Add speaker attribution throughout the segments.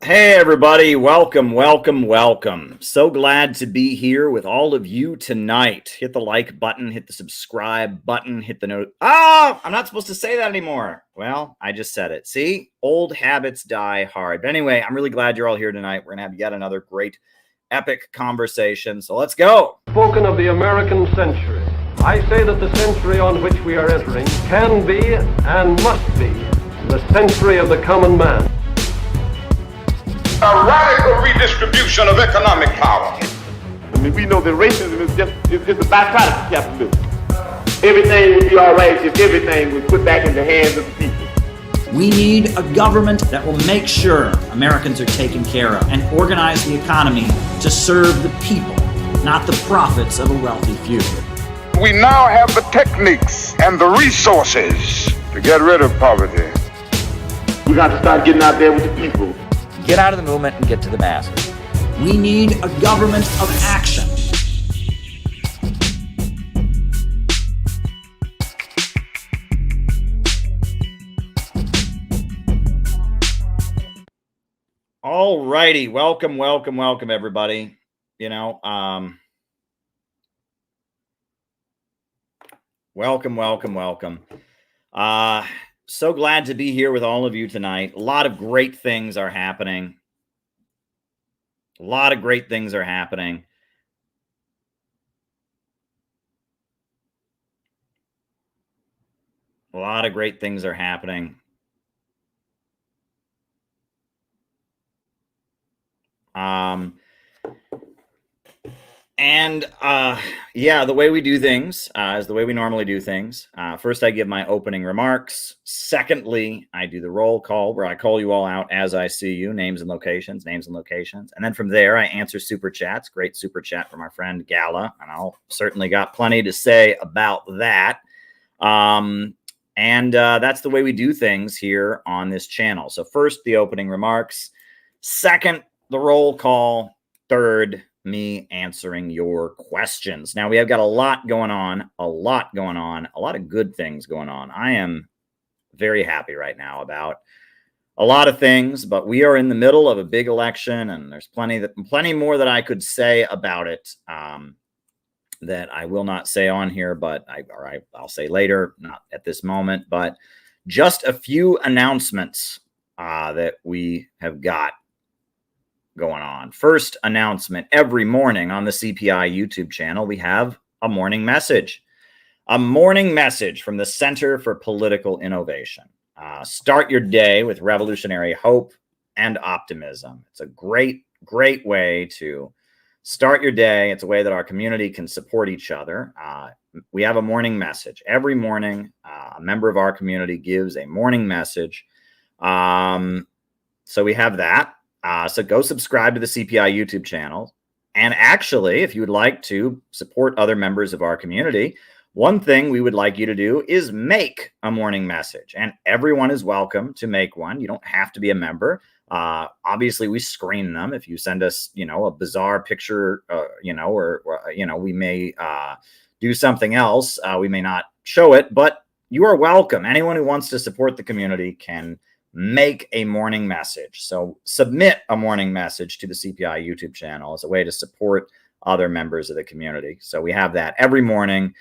Speaker 1: Hey everybody, welcome, welcome, welcome. So glad to be here with all of you tonight. Hit the like button, hit the subscribe button, hit the note. Oh, I'm not supposed to say that anymore. Well, I just said it. See, old habits die hard. But anyway, I'm really glad you're all here tonight. We're gonna have yet another great epic conversation. So let's go.
Speaker 2: Spoken of the American century. I say that the century on which we are entering can be and must be the century of the common man.
Speaker 3: A radical redistribution of economic power.
Speaker 4: I mean, we know that racism is just a byproduct of capitalism. Everything would be all right if everything was put back in the hands of the people.
Speaker 5: We need a government that will make sure Americans are taken care of and organize the economy to serve the people, not the profits of a wealthy few.
Speaker 3: We now have the techniques and the resources to get rid of poverty.
Speaker 4: We got to start getting out there with the people.
Speaker 6: Get out of the movement and get to the masses.
Speaker 5: We need a government of action.
Speaker 1: All righty, welcome, welcome, welcome, everybody. Welcome, welcome, welcome. So glad to be here with all of you tonight. A lot of great things are happening. A lot of great things are happening. A lot of great things are happening. Yeah, the way we do things is the way we normally do things. First, I give my opening remarks. Secondly, I do the roll call where I call you all out as I see you, names and locations. And then from there, I answer super chats. Great super chat from our friend Gala. And I'll certainly got plenty to say about that. That's the way we do things here on this channel. So first, the opening remarks. Second, the roll call. Third, me answering your questions. Now, we have got a lot going on, a lot of good things going on. I am very happy right now about a lot of things, but we are in the middle of a big election, and there's plenty more that I could say about it that I will not say on here, but I'll say later, not at this moment. But just a few announcements that we have got going on. First announcement: every morning on the CPI YouTube channel, we have a morning message from the Center for Political Innovation. Start your day with revolutionary hope and optimism. It's a great way to start your day. It's a way that our community can support each other. We have a morning message every morning. A member of our community gives a morning message. So we have that. So go subscribe to the CPI YouTube channel. And actually, if you would like to support other members of our community, one thing we would like you to do is make a morning message. And everyone is welcome to make one. You don't have to be a member. Obviously, we screen them. If you send us, a bizarre picture, we may do something else. We may not show it, but you are welcome. Anyone who wants to support the community can make a morning message. So submit a morning message to the CPI YouTube channel as a way to support other members of the community. So we have that every morning.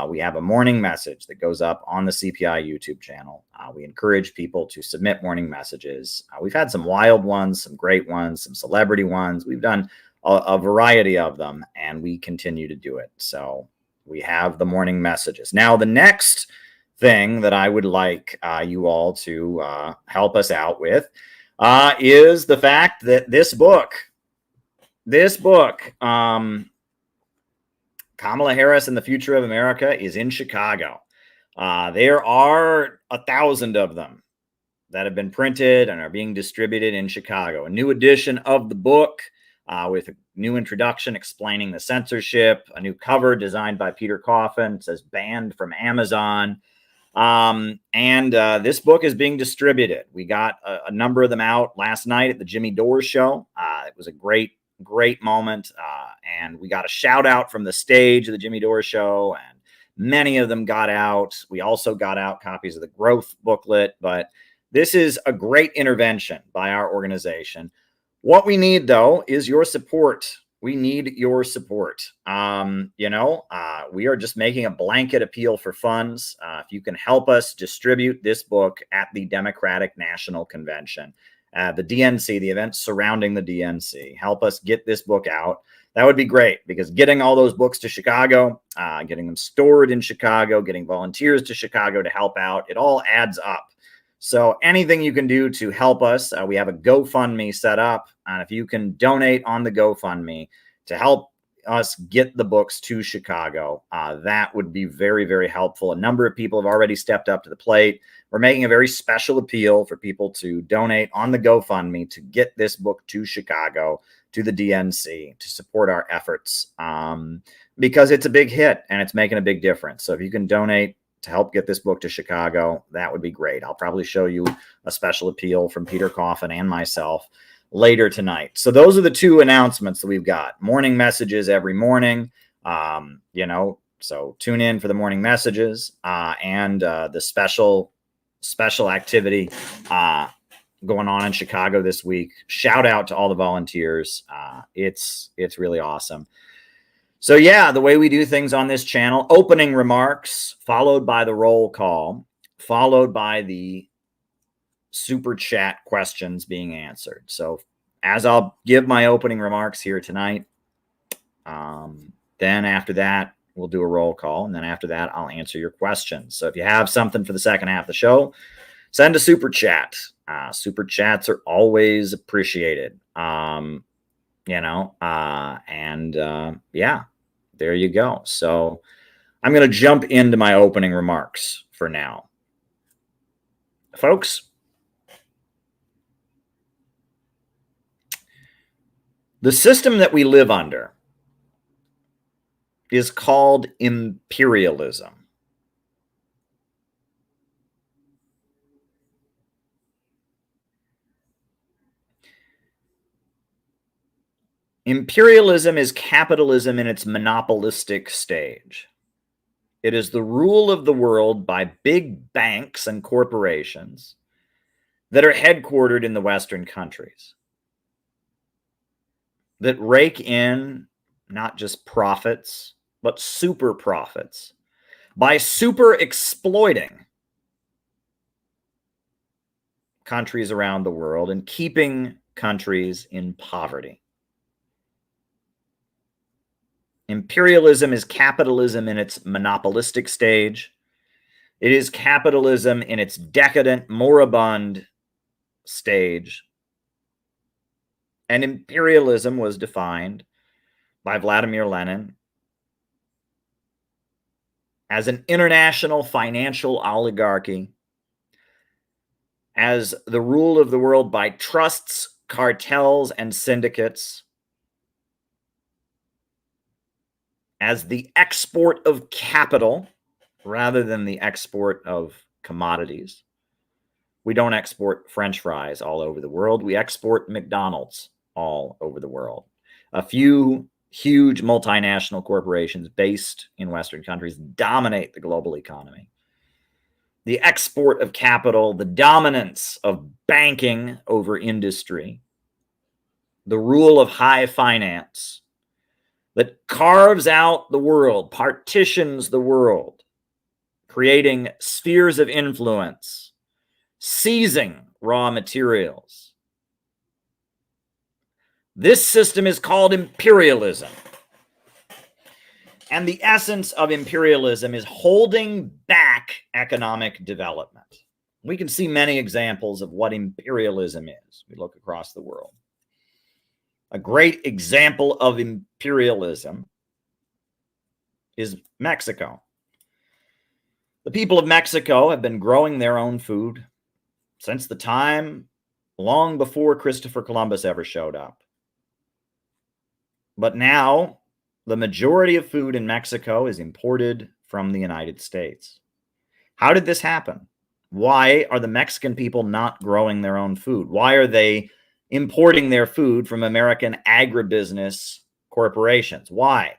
Speaker 1: We have a morning message that goes up on the CPI YouTube channel. We encourage people to submit morning messages. We've had some wild ones, some great ones, some celebrity ones. We've done a variety of them, and we continue to do it. So we have the morning messages. Now, the next thing that I would like you all to help us out with is the fact that this book, Kamala Harris and the Future of America, is in Chicago. There are 1,000 of them that have been printed and are being distributed in Chicago. A new edition of the book with a new introduction explaining the censorship, a new cover designed by Peter Coffin. It says "Banned from Amazon." This book is being distributed. We got a number of them out last night at the Jimmy Dore show. It was a great moment. And we got a shout out from the stage of the Jimmy Dore show, and many of them got out. We also got out copies of the growth booklet, but This is a great intervention by our organization. What we need, though, is your support. We need your support. We are just making a blanket appeal for funds. If you can help us distribute this book at the Democratic National Convention, the DNC, the events surrounding the DNC, help us get this book out. That would be great, because getting all those books to Chicago, getting them stored in Chicago, getting volunteers to Chicago to help out, it all adds up. So anything you can do to help us, we have a GoFundMe set up. And if you can donate on the GoFundMe to help us get the books to Chicago, that would be very, very helpful. A number of people have already stepped up to the plate. We're making a very special appeal for people to donate on the GoFundMe to get this book to Chicago, to the DNC, to support our efforts, because it's a big hit and it's making a big difference. So if you can donate to help get this book to Chicago, that would be great. I'll probably show you a special appeal from Peter Coffin and myself later tonight. So those are the two announcements that we've got. Morning messages every morning. So tune in for the morning messages and the special activity going on in Chicago this week. Shout out to all the volunteers. It's really awesome. So yeah, the way we do things on this channel, opening remarks, followed by the roll call, followed by the super chat questions being answered. So as I'll give my opening remarks here tonight, then after that, we'll do a roll call. And then after that, I'll answer your questions. So if you have something for the second half of the show, send a super chat. Super chats are always appreciated. Yeah, there you go. So I'm going to jump into my opening remarks for now. Folks, the system that we live under is called imperialism. Imperialism is capitalism in its monopolistic stage. It is the rule of the world by big banks and corporations that are headquartered in the Western countries, that rake in not just profits, but super profits by super exploiting countries around the world and keeping countries in poverty. Imperialism is capitalism in its monopolistic stage. It is capitalism in its decadent, moribund stage. And imperialism was defined by Vladimir Lenin as an international financial oligarchy, as the rule of the world by trusts, cartels, and syndicates, as the export of capital rather than the export of commodities. We don't export French fries all over the world. We export McDonald's all over the world. A few huge multinational corporations based in Western countries dominate the global economy. The export of capital, the dominance of banking over industry, the rule of high finance that carves out the world, partitions the world, creating spheres of influence, seizing raw materials. This system is called imperialism. And the essence of imperialism is holding back economic development. We can see many examples of what imperialism is. We look across the world. A great example of imperialism is Mexico. The people of Mexico have been growing their own food since the time long before Christopher Columbus ever showed up. But now, the majority of food in Mexico is imported from the United States. How did this happen? Why are the Mexican people not growing their own food? Why are they importing their food from American agribusiness corporations? Why?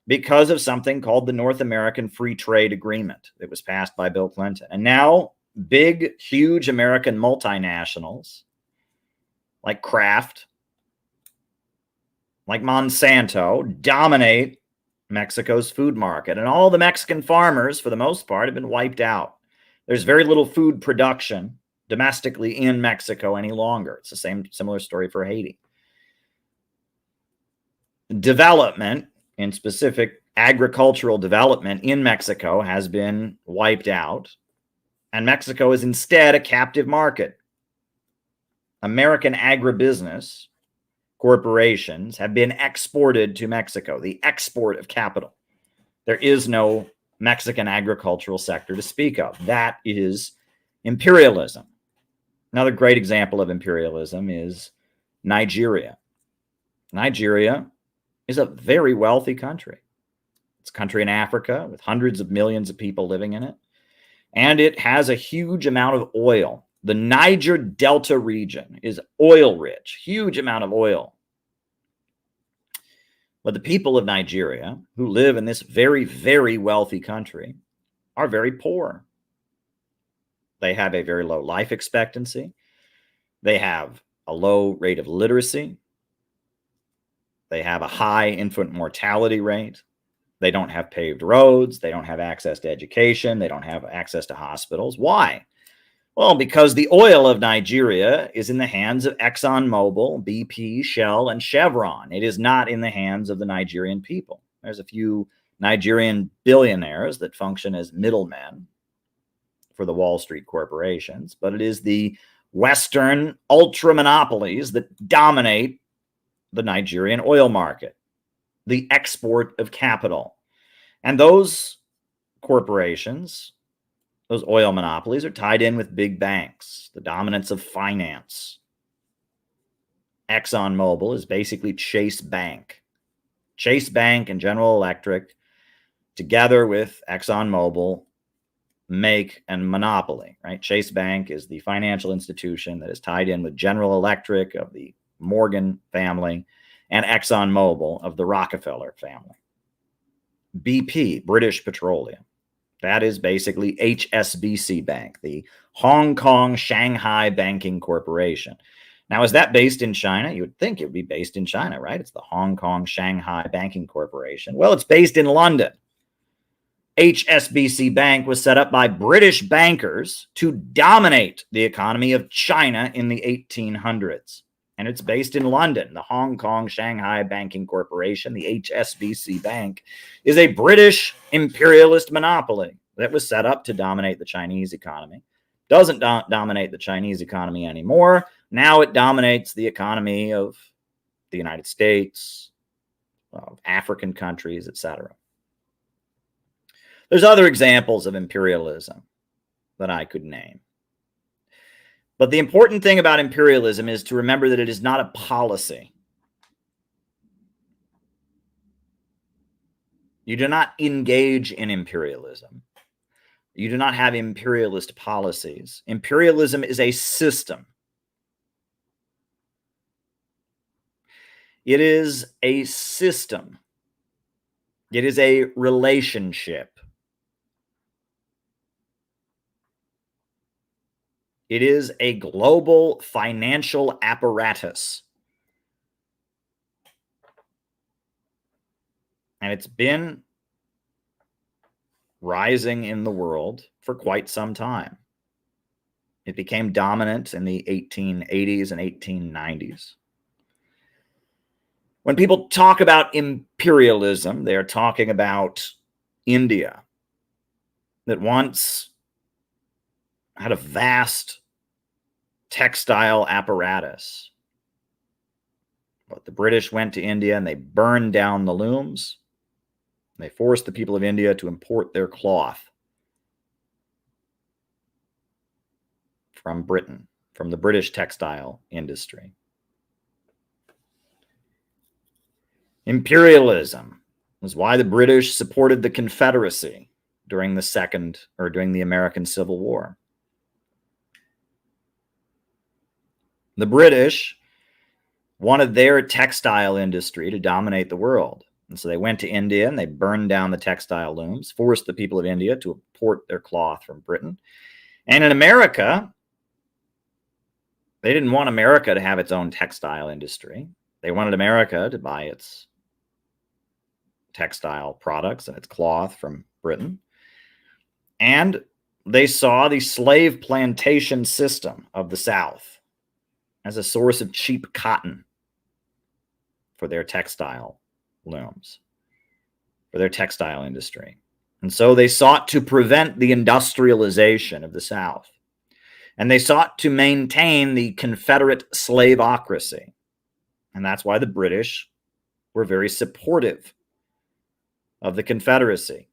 Speaker 1: Because of something called the North American Free Trade Agreement that was passed by Bill Clinton. And now big, huge American multinationals like Kraft, like Monsanto, dominate Mexico's food market. And all the Mexican farmers, for the most part, have been wiped out. There's very little food production domestically in Mexico any longer. It's the similar story for Haiti. Development, in specific agricultural development in Mexico, has been wiped out. And Mexico is instead a captive market. American agribusiness corporations have been exported to Mexico, the export of capital. There is no Mexican agricultural sector to speak of. That is imperialism. Another great example of imperialism is Nigeria. Nigeria is a very wealthy country. It's a country in Africa with hundreds of millions of people living in it. And it has a huge amount of oil. The Niger Delta region is oil rich, huge amount of oil. But the people of Nigeria who live in this very, very wealthy country are very poor. They have a very low life expectancy. They have a low rate of literacy. They have a high infant mortality rate. They don't have paved roads. They don't have access to education. They don't have access to hospitals. Why? Well, because the oil of Nigeria is in the hands of ExxonMobil, BP, Shell, and Chevron. It is not in the hands of the Nigerian people. There's a few Nigerian billionaires that function as middlemen for the Wall Street corporations, but it is the Western ultra monopolies that dominate the Nigerian oil market, the export of capital. And those corporations, those oil monopolies, are tied in with big banks, the dominance of finance. ExxonMobil is basically Chase Bank. Chase Bank and General Electric, together with ExxonMobil, make a monopoly, right? Chase Bank is the financial institution that is tied in with General Electric of the Morgan family and ExxonMobil of the Rockefeller family. BP, British Petroleum, that is basically HSBC Bank, the Hong Kong Shanghai Banking Corporation. Now, is that based in China? You would think it would be based in China, right? It's the Hong Kong Shanghai Banking Corporation. Well, it's based in London. HSBC Bank was set up by British bankers to dominate the economy of China in the 1800s. And it's based in London. The Hong Kong Shanghai Banking Corporation, the HSBC Bank, is a British imperialist monopoly that was set up to dominate the Chinese economy. Doesn't dominate the Chinese economy anymore. Now it dominates the economy of the United States, of African countries, etc. There's other examples of imperialism that I could name. But the important thing about imperialism is to remember that it is not a policy. You do not engage in imperialism. You do not have imperialist policies. Imperialism is a system. It is a system. It is a relationship. It is a global financial apparatus. And it's been rising in the world for quite some time. It became dominant in the 1880s and 1890s. When people talk about imperialism, they are talking about India, that once had a vast textile apparatus. But the British went to India and they burned down the looms. They forced the people of India to import their cloth from Britain, from the British textile industry. Imperialism is why the British supported the Confederacy during the American Civil War. The British wanted their textile industry to dominate the world. And so they went to India and they burned down the textile looms, forced the people of India to import their cloth from Britain. And in America, they didn't want America to have its own textile industry. They wanted America to buy its textile products and its cloth from Britain. And they saw the slave plantation system of the South as a source of cheap cotton for their textile looms, for their textile industry. And so they sought to prevent the industrialization of the South. And they sought to maintain the Confederate slaveocracy. And that's why the British were very supportive of the Confederacy.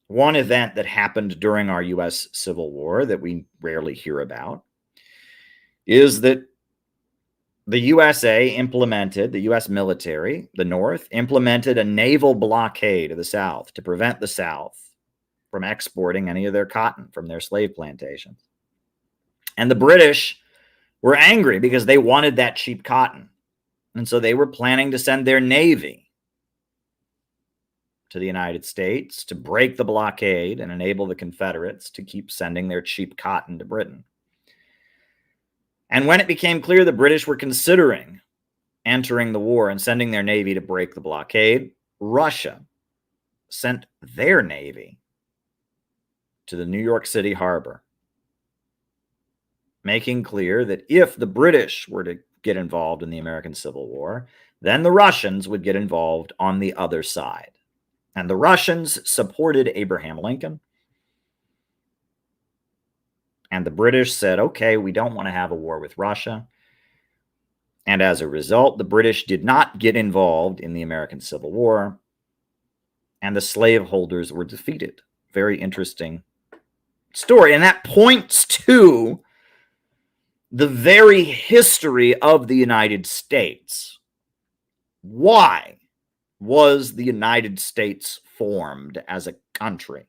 Speaker 1: One event that happened during our U.S. Civil War that we rarely hear about is that the U.S. military, the North, implemented a naval blockade of the South to prevent the South from exporting any of their cotton from their slave plantations. And the British were angry because they wanted that cheap cotton. And so they were planning to send their navy to the United States to break the blockade and enable the Confederates to keep sending their cheap cotton to Britain. And when it became clear the British were considering entering the war and sending their navy to break the blockade, Russia sent their navy to the New York City harbor, making clear that if the British were to get involved in the American Civil War, then the Russians would get involved on the other side. And the Russians supported Abraham Lincoln. And the British said, okay, we don't want to have a war with Russia. And as a result, the British did not get involved in the American Civil War. And the slaveholders were defeated. Very interesting story. And that points to the very history of the United States. Why was the United States formed as a country?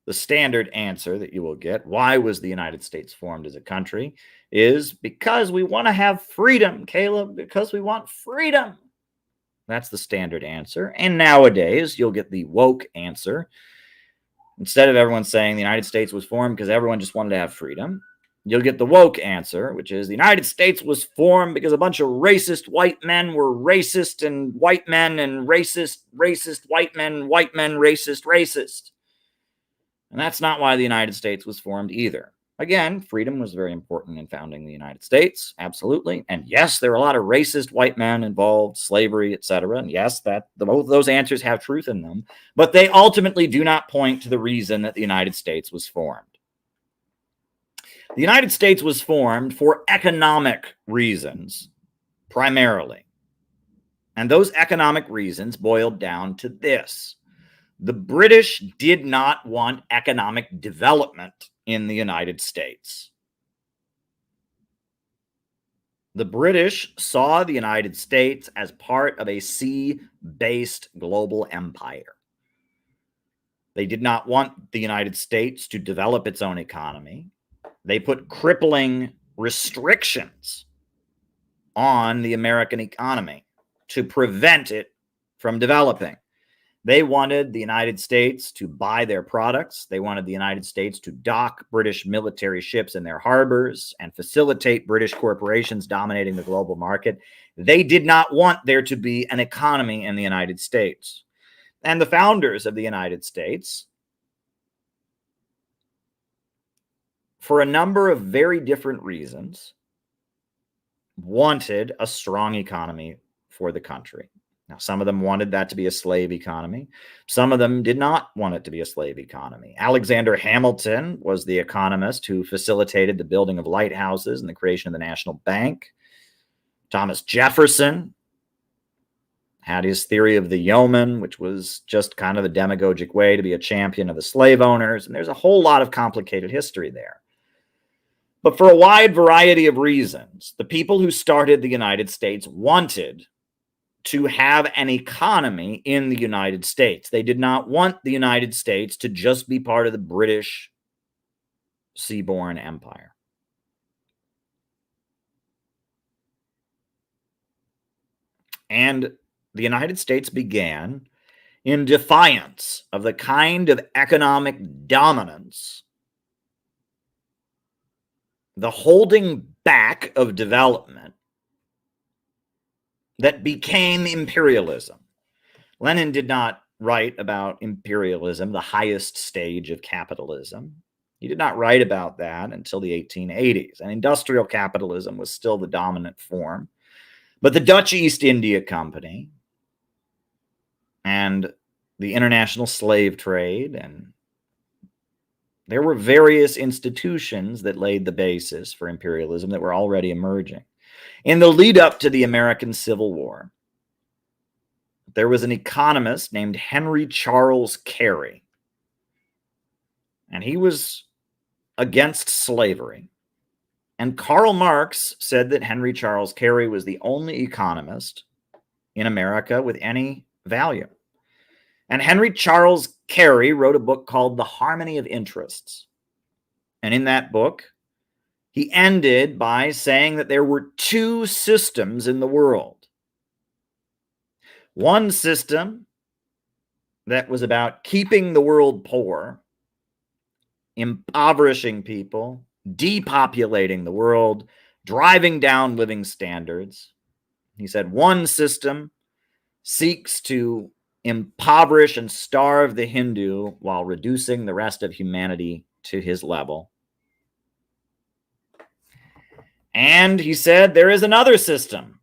Speaker 1: The standard answer that you will get, why was the United States formed as a country, is because we want to have freedom, Caleb, because we want freedom. That's the standard answer. And nowadays, you'll get the woke answer. Instead of everyone saying the United States was formed because everyone just wanted to have freedom, you'll get the woke answer, which is the United States was formed because a bunch of racist white men were racist and white men and racist white men, racist. And that's not why the United States was formed either. Again, freedom was very important in founding the United States, absolutely. And yes, there are a lot of racist white men involved, slavery, etc. And yes, both those answers have truth in them, but they ultimately do not point to the reason that the United States was formed. The United States was formed for economic reasons, primarily. And those economic reasons boiled down to this. The British did not want economic development in the United States. The British saw the United States as part of a sea-based global empire. They did not want the United States to develop its own economy. They put crippling restrictions on the American economy to prevent it from developing. They wanted the United States to buy their products. They wanted the United States to dock British military ships in their harbors and facilitate British corporations dominating the global market. They did not want there to be an economy in the United States. And the founders of the United States, for a number of very different reasons, wanted a strong economy for the country. Now, some of them wanted that to be a slave economy. Some of them did not want it to be a slave economy. Alexander Hamilton was the economist who facilitated the building of lighthouses and the creation of the National Bank. Thomas Jefferson had his theory of the yeoman, which was just kind of a demagogic way to be a champion of the slave owners. And there's a whole lot of complicated history there. But for a wide variety of reasons, the people who started the United States wanted to have an economy in the United States. They did not want the United States to just be part of the British seaborne empire. And the United States began in defiance of the kind of economic dominance, the holding back of development that became imperialism. Lenin did not write about imperialism, the highest stage of capitalism. He did not write about that until the 1880s, and industrial capitalism was still the dominant form. But the Dutch East India Company and the international slave trade, and there were various institutions that laid the basis for imperialism that were already emerging. In the lead up to the American Civil War, there was an economist named Henry Charles Carey, and he was against slavery. And Karl Marx said that Henry Charles Carey was the only economist in America with any value. And Henry Charles Carey wrote a book called The Harmony of Interests. And in that book, he ended by saying that there were two systems in the world. One system that was about keeping the world poor, impoverishing people, depopulating the world, driving down living standards. He said one system seeks to impoverish and starve the Hindu while reducing the rest of humanity to his level. And he said there is another system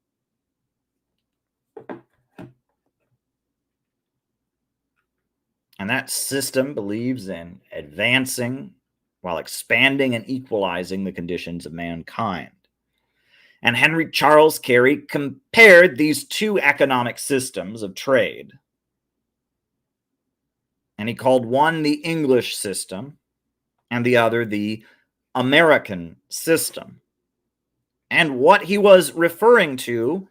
Speaker 1: and that system believes in advancing while expanding and equalizing the conditions of mankind. And Henry Charles Carey compared these two economic systems of trade. And he called one the English system and the other the American system. And what he was referring to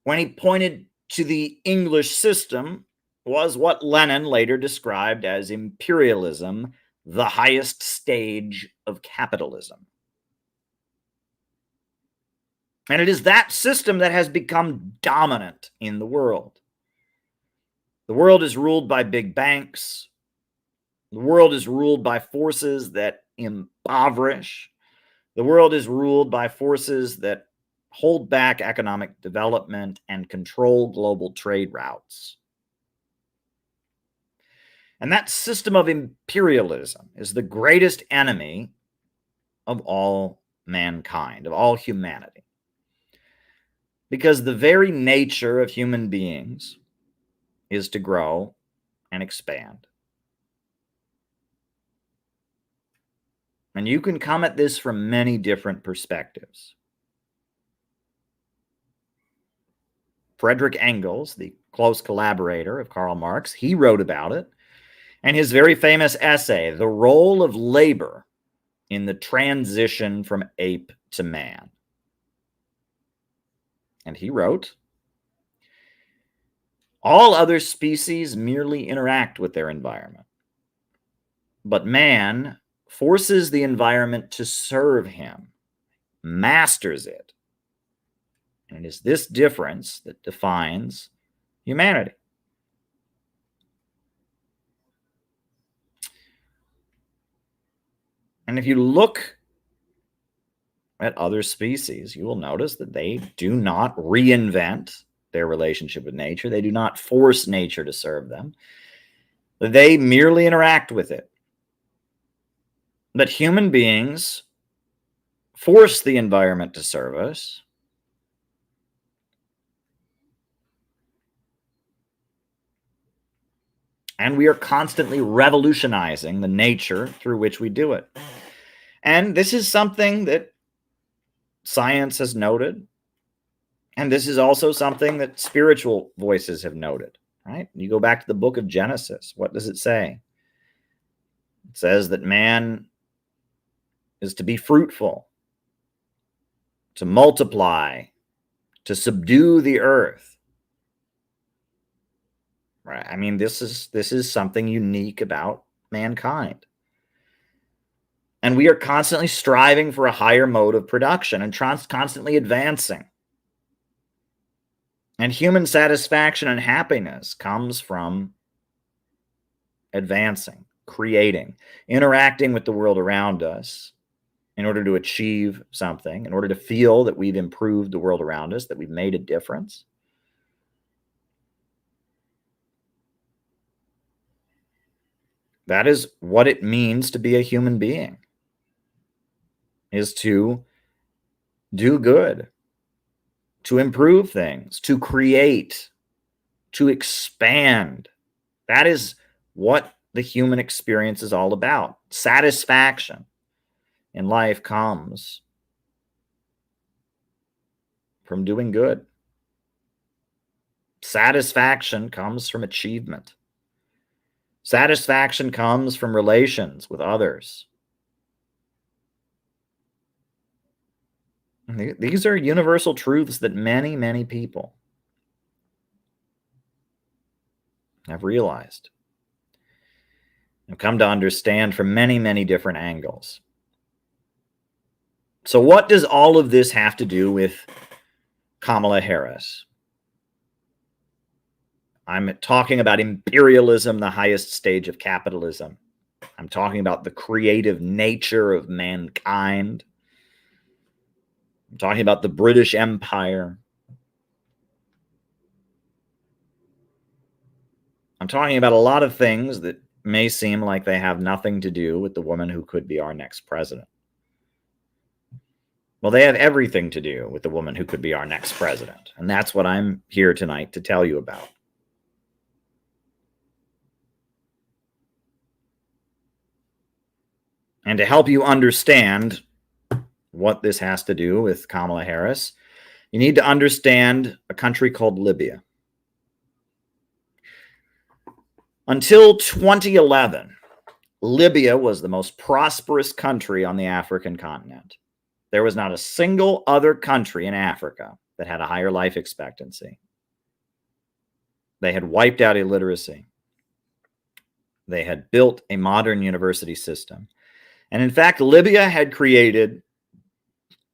Speaker 1: when he pointed to the English system was what Lenin later described as imperialism, the highest stage of capitalism. And it is that system that has become dominant in the world. The world is ruled by big banks. The world is ruled by forces that impoverish. The world is ruled by forces that hold back economic development and control global trade routes. And that system of imperialism is the greatest enemy of all mankind, of all humanity. Because the very nature of human beings is to grow and expand. And you can come at this from many different perspectives. Friedrich Engels, the close collaborator of Karl Marx, he wrote about it. And his very famous essay, The Role of Labor in the Transition from Ape to Man. And he wrote, all other species merely interact with their environment, but man forces the environment to serve him, masters it. And it is this difference that defines humanity. And if you look at other species, you will notice that they do not reinvent their relationship with nature. They do not force nature to serve them. They merely interact with it. But human beings force the environment to serve us. And we are constantly revolutionizing the nature through which we do it. And this is something that science has noted. And this is also something that spiritual voices have noted, right? You go back to the book of Genesis. What does it say? It says that man is to be fruitful, to multiply, to subdue the earth. Right? I mean, this is something unique about mankind. And we are constantly striving for a higher mode of production and constantly advancing. And human satisfaction and happiness comes from advancing, creating, interacting with the world around us in order to achieve something, in order to feel that we've improved the world around us, that we've made a difference. That is what it means to be a human being, is to do good, to improve things, to create, to expand. That is what the human experience is all about. Satisfaction in life comes from doing good. Satisfaction comes from achievement. Satisfaction comes from relations with others. These are universal truths that many, many people have realized and come to understand from many, many different angles. So what does all of this have to do with Kamala Harris? I'm talking about imperialism, the highest stage of capitalism. I'm talking about the creative nature of mankind. I'm talking about the British Empire. I'm talking about a lot of things that may seem like they have nothing to do with the woman who could be our next president. Well, they have everything to do with the woman who could be our next president. And that's what I'm here tonight to tell you about. And to help you understand what this has to do with Kamala Harris, you need to understand a country called Libya. Until 2011, Libya was the most prosperous country on the African continent. There was not a single other country in Africa that had a higher life expectancy. They had wiped out illiteracy. They had built a modern university system. And in fact, Libya had created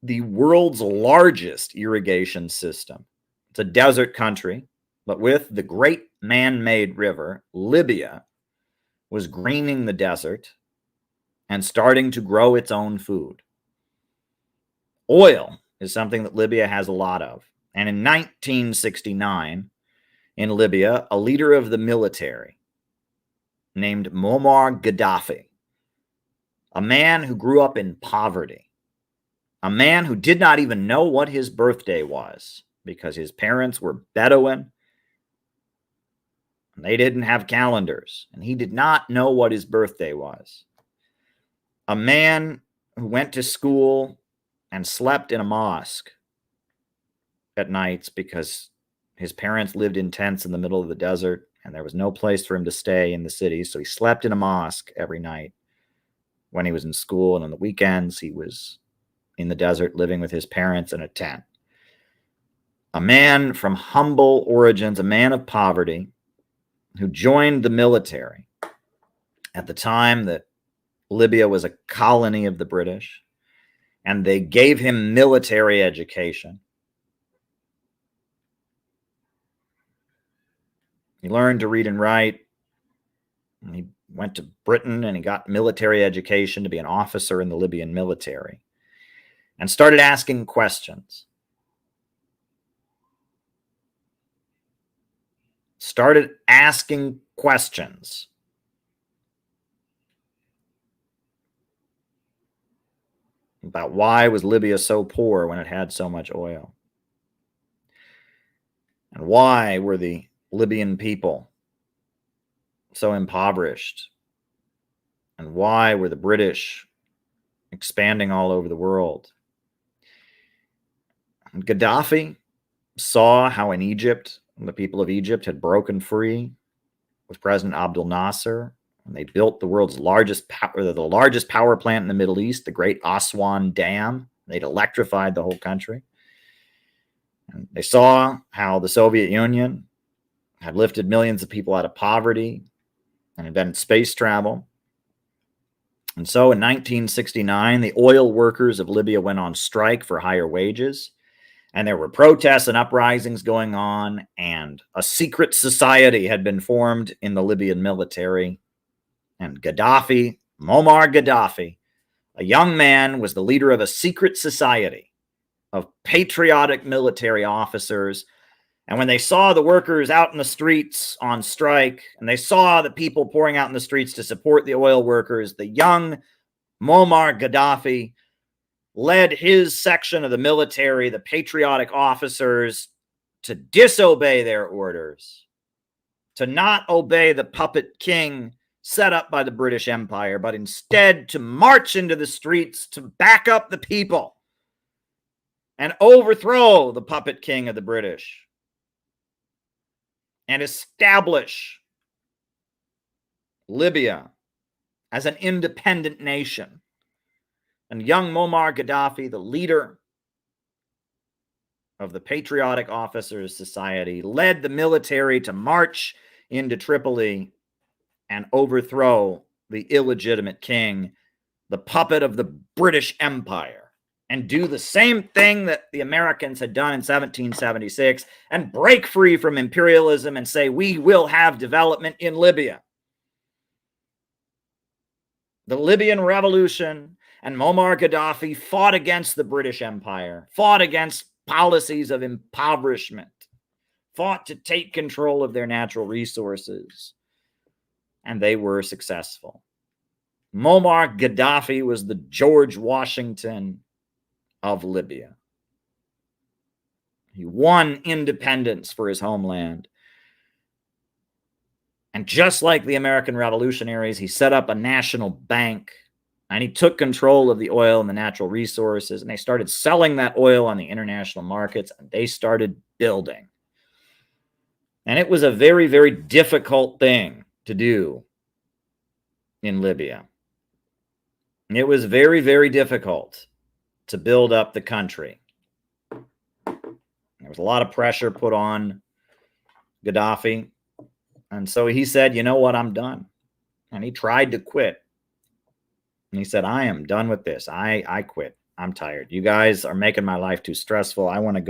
Speaker 1: the world's largest irrigation system. It's a desert country, but with the great man-made river, Libya was greening the desert and starting to grow its own food. Oil is something that Libya has a lot of. And in 1969, in Libya, a leader of the military named Muammar Gaddafi, a man who grew up in poverty, a man who did not even know what his birthday was because his parents were Bedouin and they didn't have calendars, and he did not know what his birthday was. A man who went to school and slept in a mosque at nights because his parents lived in tents in the middle of the desert and there was no place for him to stay in the city, so he slept in a mosque every night when he was in school, and on the weekends he was in the desert living with his parents in a tent. A man from humble origins, a man of poverty, who joined the military at the time that Libya was a colony of the British, and they gave him military education. He learned to read and write. And he went to Britain and he got military education to be an officer in the Libyan military and started asking questions. Started asking questions. About why was Libya so poor when it had so much oil? And why were the Libyan people so impoverished? And why were the British expanding all over the world? And Gaddafi saw how in Egypt, the people of Egypt had broken free with President Abdel Nasser, and they built the world's largest power plant in the Middle East, the Great Aswan Dam. They'd electrified the whole country. And they saw how the Soviet Union had lifted millions of people out of poverty and invented space travel. And so in 1969, the oil workers of Libya went on strike for higher wages. And there were protests and uprisings going on, and a secret society had been formed in the Libyan military. And Gaddafi, Muammar Gaddafi, a young man, was the leader of a secret society of patriotic military officers. And when they saw the workers out in the streets on strike, and they saw the people pouring out in the streets to support the oil workers, the young Muammar Gaddafi led his section of the military, the patriotic officers, to disobey their orders, to not obey the puppet king set up by the British Empire, but instead to march into the streets to back up the people and overthrow the puppet king of the British and establish Libya as an independent nation. And young Muammar Gaddafi, the leader of the Patriotic Officers Society, led the military to march into Tripoli and overthrow the illegitimate king, the puppet of the British Empire, and do the same thing that the Americans had done in 1776 and break free from imperialism and say, we will have development in Libya. The Libyan Revolution and Muammar Gaddafi fought against the British Empire, fought against policies of impoverishment, fought to take control of their natural resources, and they were successful. Muammar Gaddafi was the George Washington of Libya. He won independence for his homeland. And just like the American revolutionaries, he set up a national bank, and he took control of the oil and the natural resources, and they started selling that oil on the international markets, and they started building. And it was a very, very difficult thing to do in Libya. It was very, very difficult to build up the country. There was a lot of pressure put on Gaddafi. And so he said, you know what, I'm done. And he tried to quit. And he said, I am done with this. I quit. I'm tired. You guys are making my life too stressful. I want to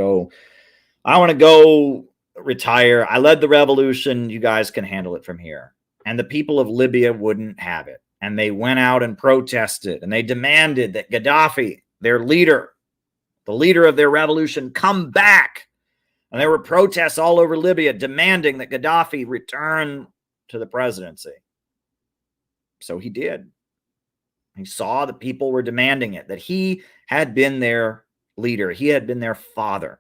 Speaker 1: go retire. I led the revolution. You guys can handle it from here. And the people of Libya wouldn't have it. And they went out and protested. And they demanded that Gaddafi, their leader, the leader of their revolution, come back. And there were protests all over Libya demanding that Gaddafi return to the presidency. So he did. He saw the people were demanding it, that he had been their leader. He had been their father.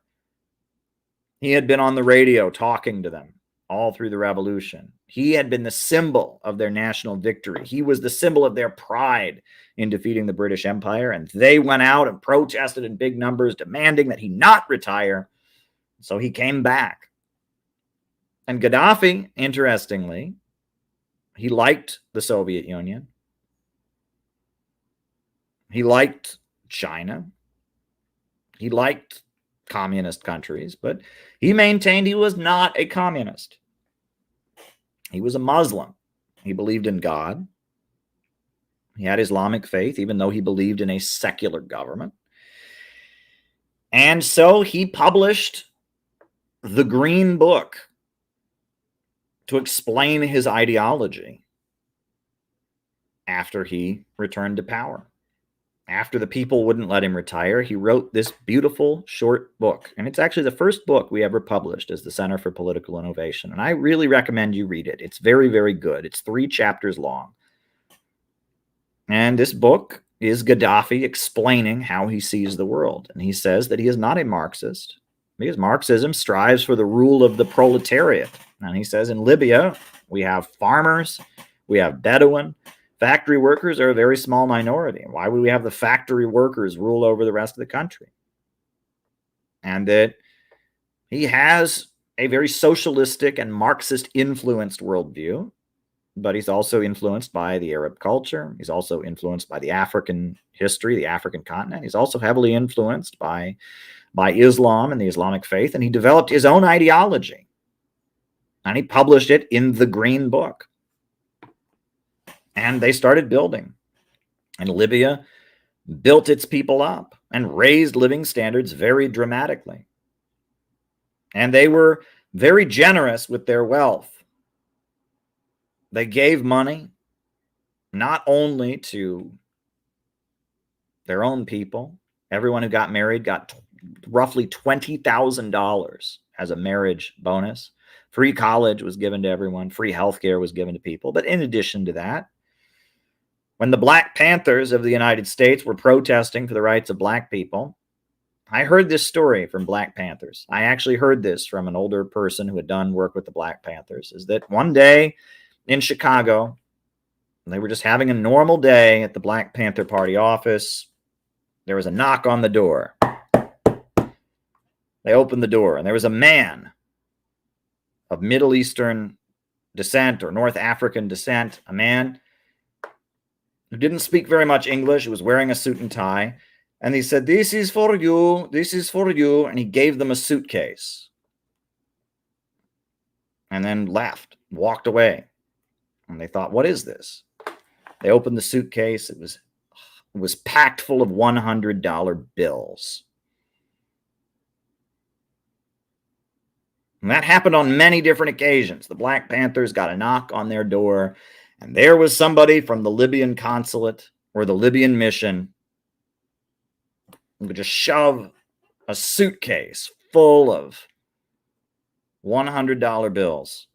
Speaker 1: He had been on the radio talking to them all through the revolution. He had been the symbol of their national victory. He was the symbol of their pride in defeating the British Empire. And they went out and protested in big numbers, demanding that he not retire. So he came back. And Gaddafi, interestingly, he liked the Soviet Union. He liked China. He liked communist countries, but he maintained he was not a communist. He was a Muslim. He believed in God. He had Islamic faith, even though he believed in a secular government. And so he published the Green Book to explain his ideology after he returned to power. After the people wouldn't let him retire, he wrote this beautiful short book. And it's actually the first book we ever published as the Center for Political Innovation. And I really recommend you read it. It's very, very good. It's 3 chapters long. And this book is Gaddafi explaining how he sees the world. And he says that he is not a Marxist, because Marxism strives for the rule of the proletariat. And he says in Libya, we have farmers, we have Bedouin. Factory workers are a very small minority. Why would we have the factory workers rule over the rest of the country? And that he has a very socialistic and Marxist-influenced worldview, but he's also influenced by the Arab culture. He's also influenced by the African history, the African continent. He's also heavily influenced by Islam and the Islamic faith, and he developed his own ideology. And he published it in the Green Book. And they started building. And Libya built its people up and raised living standards very dramatically. And they were very generous with their wealth. They gave money not only to their own people. Everyone who got married got roughly $20,000 as a marriage bonus. Free college was given to everyone. Free healthcare was given to people. But in addition to that, when the Black Panthers of the United States were protesting for the rights of black people, I heard this story from Black Panthers. I actually heard this from an older person who had done work with the Black Panthers, is that one day in Chicago, they were just having a normal day at the Black Panther Party office. There was a knock on the door. They opened the door, and there was a man of Middle Eastern descent or North African descent, a man who didn't speak very much English. He was wearing a suit and tie. And he said, "This is for you. This is for you." And he gave them a suitcase. And then left, walked away. And they thought, what is this? They opened the suitcase. It was packed full of $100 bills. And that happened on many different occasions. The Black Panthers got a knock on their door, and there was somebody from the Libyan consulate or the Libyan mission who could just shove a suitcase full of $100 bills.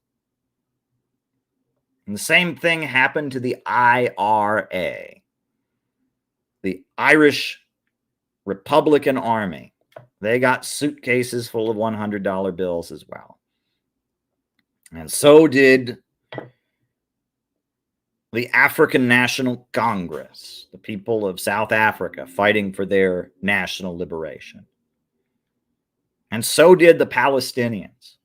Speaker 1: And the same thing happened to the IRA, the Irish Republican Army. They got suitcases full of $100 bills as well. And so did the African National Congress, the people of South Africa fighting for their national liberation. And so did the Palestinians.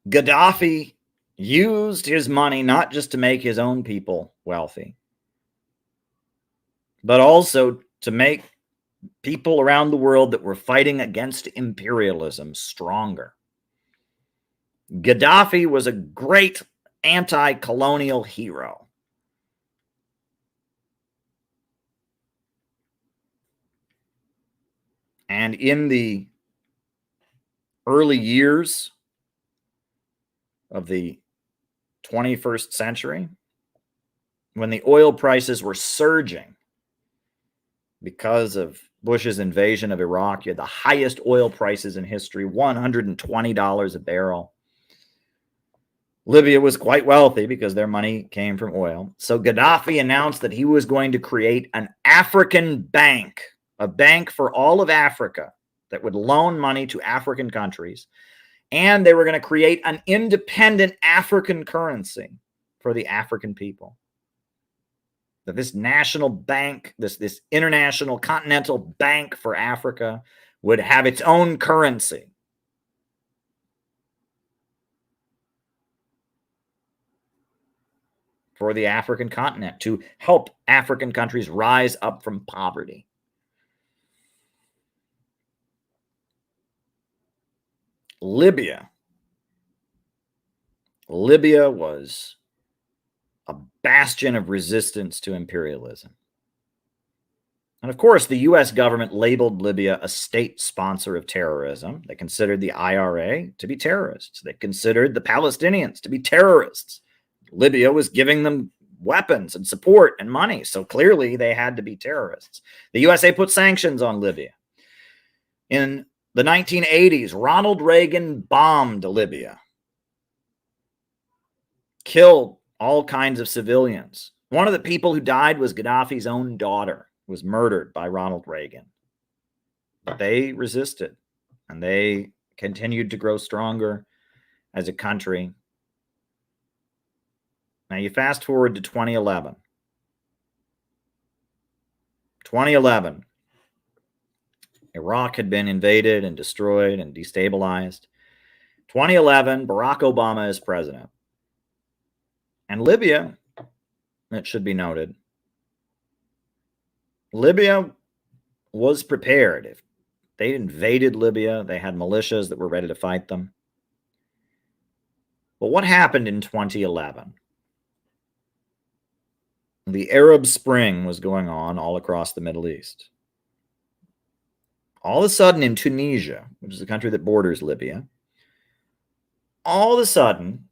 Speaker 1: Gaddafi used his money not just to make his own people wealthy, but also to make people around the world that were fighting against imperialism stronger. Gaddafi was a great anti-colonial hero. And in the early years of the 21st century, when the oil prices were surging because of Bush's invasion of Iraq, you had the highest oil prices in history, $120 a barrel. Libya was quite wealthy because their money came from oil. So Gaddafi announced that he was going to create an African bank, a bank for all of Africa that would loan money to African countries. And they were going to create an independent African currency for the African people. That this national bank, this international continental bank for Africa would have its own currency. For the African continent, to help African countries rise up from poverty. Libya. Libya was a bastion of resistance to imperialism. And of course, the U.S. government labeled Libya a state sponsor of terrorism. They considered the IRA to be terrorists. They considered the Palestinians to be terrorists. Libya was giving them weapons and support and money, so clearly they had to be terrorists. The USA put sanctions on Libya. In the 1980s, Ronald Reagan bombed Libya, killed all kinds of civilians. One of the people who died was Gaddafi's own daughter, who was murdered by Ronald Reagan. But they resisted, and they continued to grow stronger as a country. Now you fast forward to 2011. 2011. Iraq had been invaded and destroyed and destabilized. 2011, Barack Obama is president. And Libya, it should be noted, Libya was prepared. If they invaded Libya, they had militias that were ready to fight them. But what happened in 2011? The Arab Spring was going on all across the Middle East. All of a sudden in Tunisia, which is the country that borders Libya, all of a sudden,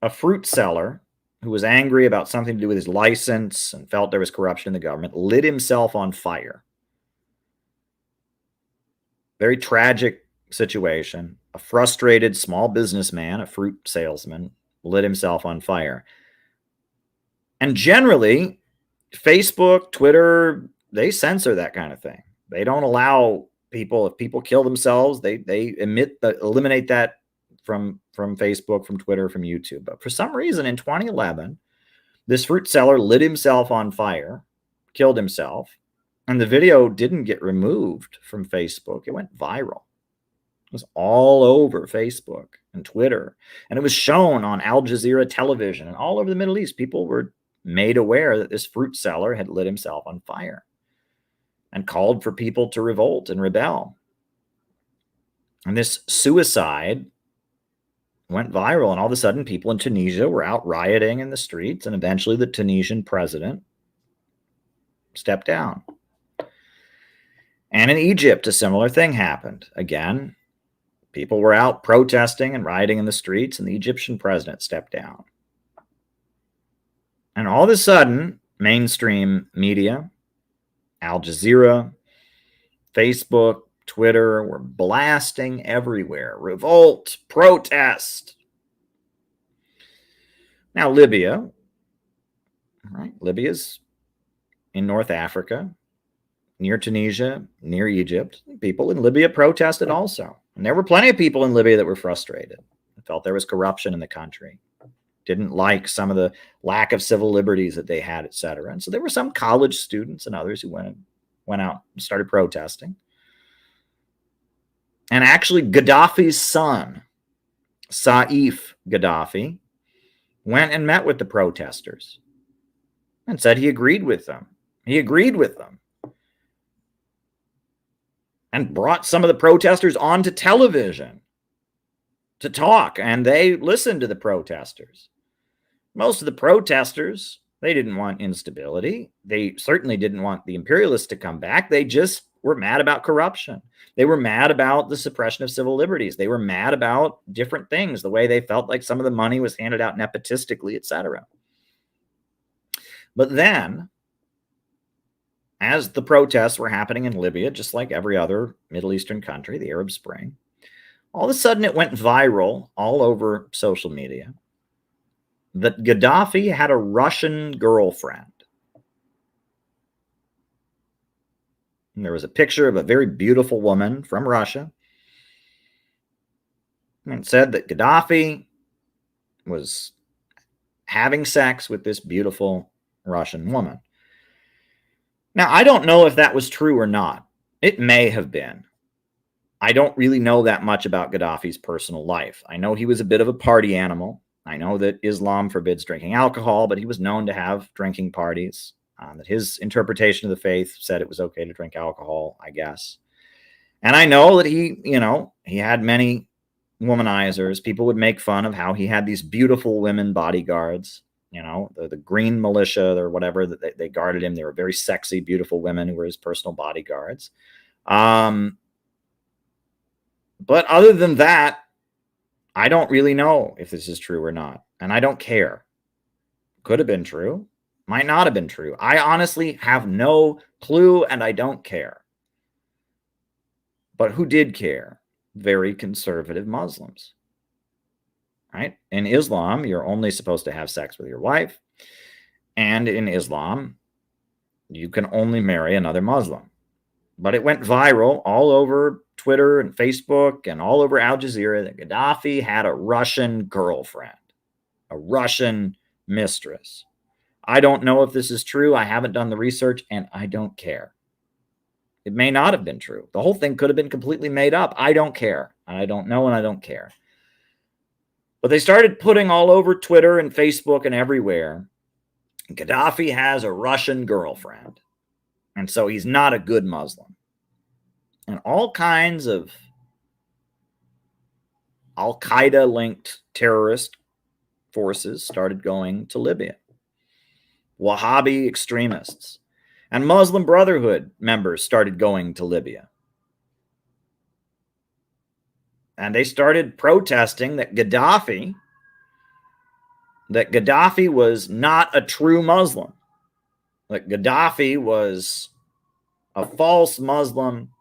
Speaker 1: a fruit seller who was angry about something to do with his license and felt there was corruption in the government lit himself on fire. Very tragic situation. A frustrated small businessman, a fruit salesman, lit himself on fire. And generally, Facebook, Twitter, they censor that kind of thing. They don't allow people, if people kill themselves, they eliminate that from Facebook, from Twitter, from YouTube. But for some reason in 2011, this fruit seller lit himself on fire, killed himself, and the video didn't get removed from Facebook. It went viral. It was all over Facebook and Twitter, and it was shown on Al Jazeera television and all over the Middle East. People were made aware that this fruit seller had lit himself on fire and called for people to revolt and rebel. And this suicide went viral, and all of a sudden people in Tunisia were out rioting in the streets, and eventually the Tunisian president stepped down. And in Egypt, a similar thing happened. Again, people were out protesting and rioting in the streets, and the Egyptian president stepped down. And all of a sudden, mainstream media, Al Jazeera, Facebook, Twitter were blasting everywhere. Revolt, protest. Now, Libya, right? Libya's in North Africa, near Tunisia, near Egypt. People in Libya protested also. And there were plenty of people in Libya that were frustrated, felt there was corruption in the country, didn't like some of the lack of civil liberties that they had, etc. And so there were some college students and others who went out and started protesting. And actually, Gaddafi's son, Saif Gaddafi, went and met with the protesters and said he agreed with them. He agreed with them. And brought some of the protesters onto television to talk, and they listened to the protesters. Most of the protesters, they didn't want instability. They certainly didn't want the imperialists to come back. They just were mad about corruption. They were mad about the suppression of civil liberties. They were mad about different things, the way they felt like some of the money was handed out nepotistically, etc. But then, as the protests were happening in Libya, just like every other Middle Eastern country, the Arab Spring, all of a sudden it went viral all over social media that Gaddafi had a Russian girlfriend. And there was a picture of a very beautiful woman from Russia. And it said that Gaddafi was having sex with this beautiful Russian woman. Now, I don't know if that was true or not. It may have been. I don't really know that much about Gaddafi's personal life. I know he was a bit of a party animal. I know that Islam forbids drinking alcohol, but he was known to have drinking parties. That his interpretation of the faith said it was okay to drink alcohol, I guess. And I know that he had many womanizers. People would make fun of how he had these beautiful women bodyguards, the green militia or whatever, that they guarded him. They were very sexy, beautiful women who were his personal bodyguards. But other than that, I don't really know if this is true or not. And I don't care. Could have been true. Might not have been true. I honestly have no clue, and I don't care. But who did care? Very conservative Muslims. Right? In Islam, you're only supposed to have sex with your wife. And in Islam, you can only marry another Muslim. But it went viral all over Twitter and Facebook and all over Al Jazeera that Gaddafi had a Russian girlfriend, a Russian mistress. I don't know if this is true. I haven't done the research, and I don't care. It may not have been true. The whole thing could have been completely made up. I don't care. And I don't know, and I don't care. But they started putting all over Twitter and Facebook and everywhere, Gaddafi has a Russian girlfriend, and so he's not a good Muslim. And all kinds of Al-Qaeda-linked terrorist forces started going to Libya. Wahhabi extremists and Muslim Brotherhood members started going to Libya. And they started protesting that Gaddafi was not a true Muslim, that Gaddafi was a false Muslim,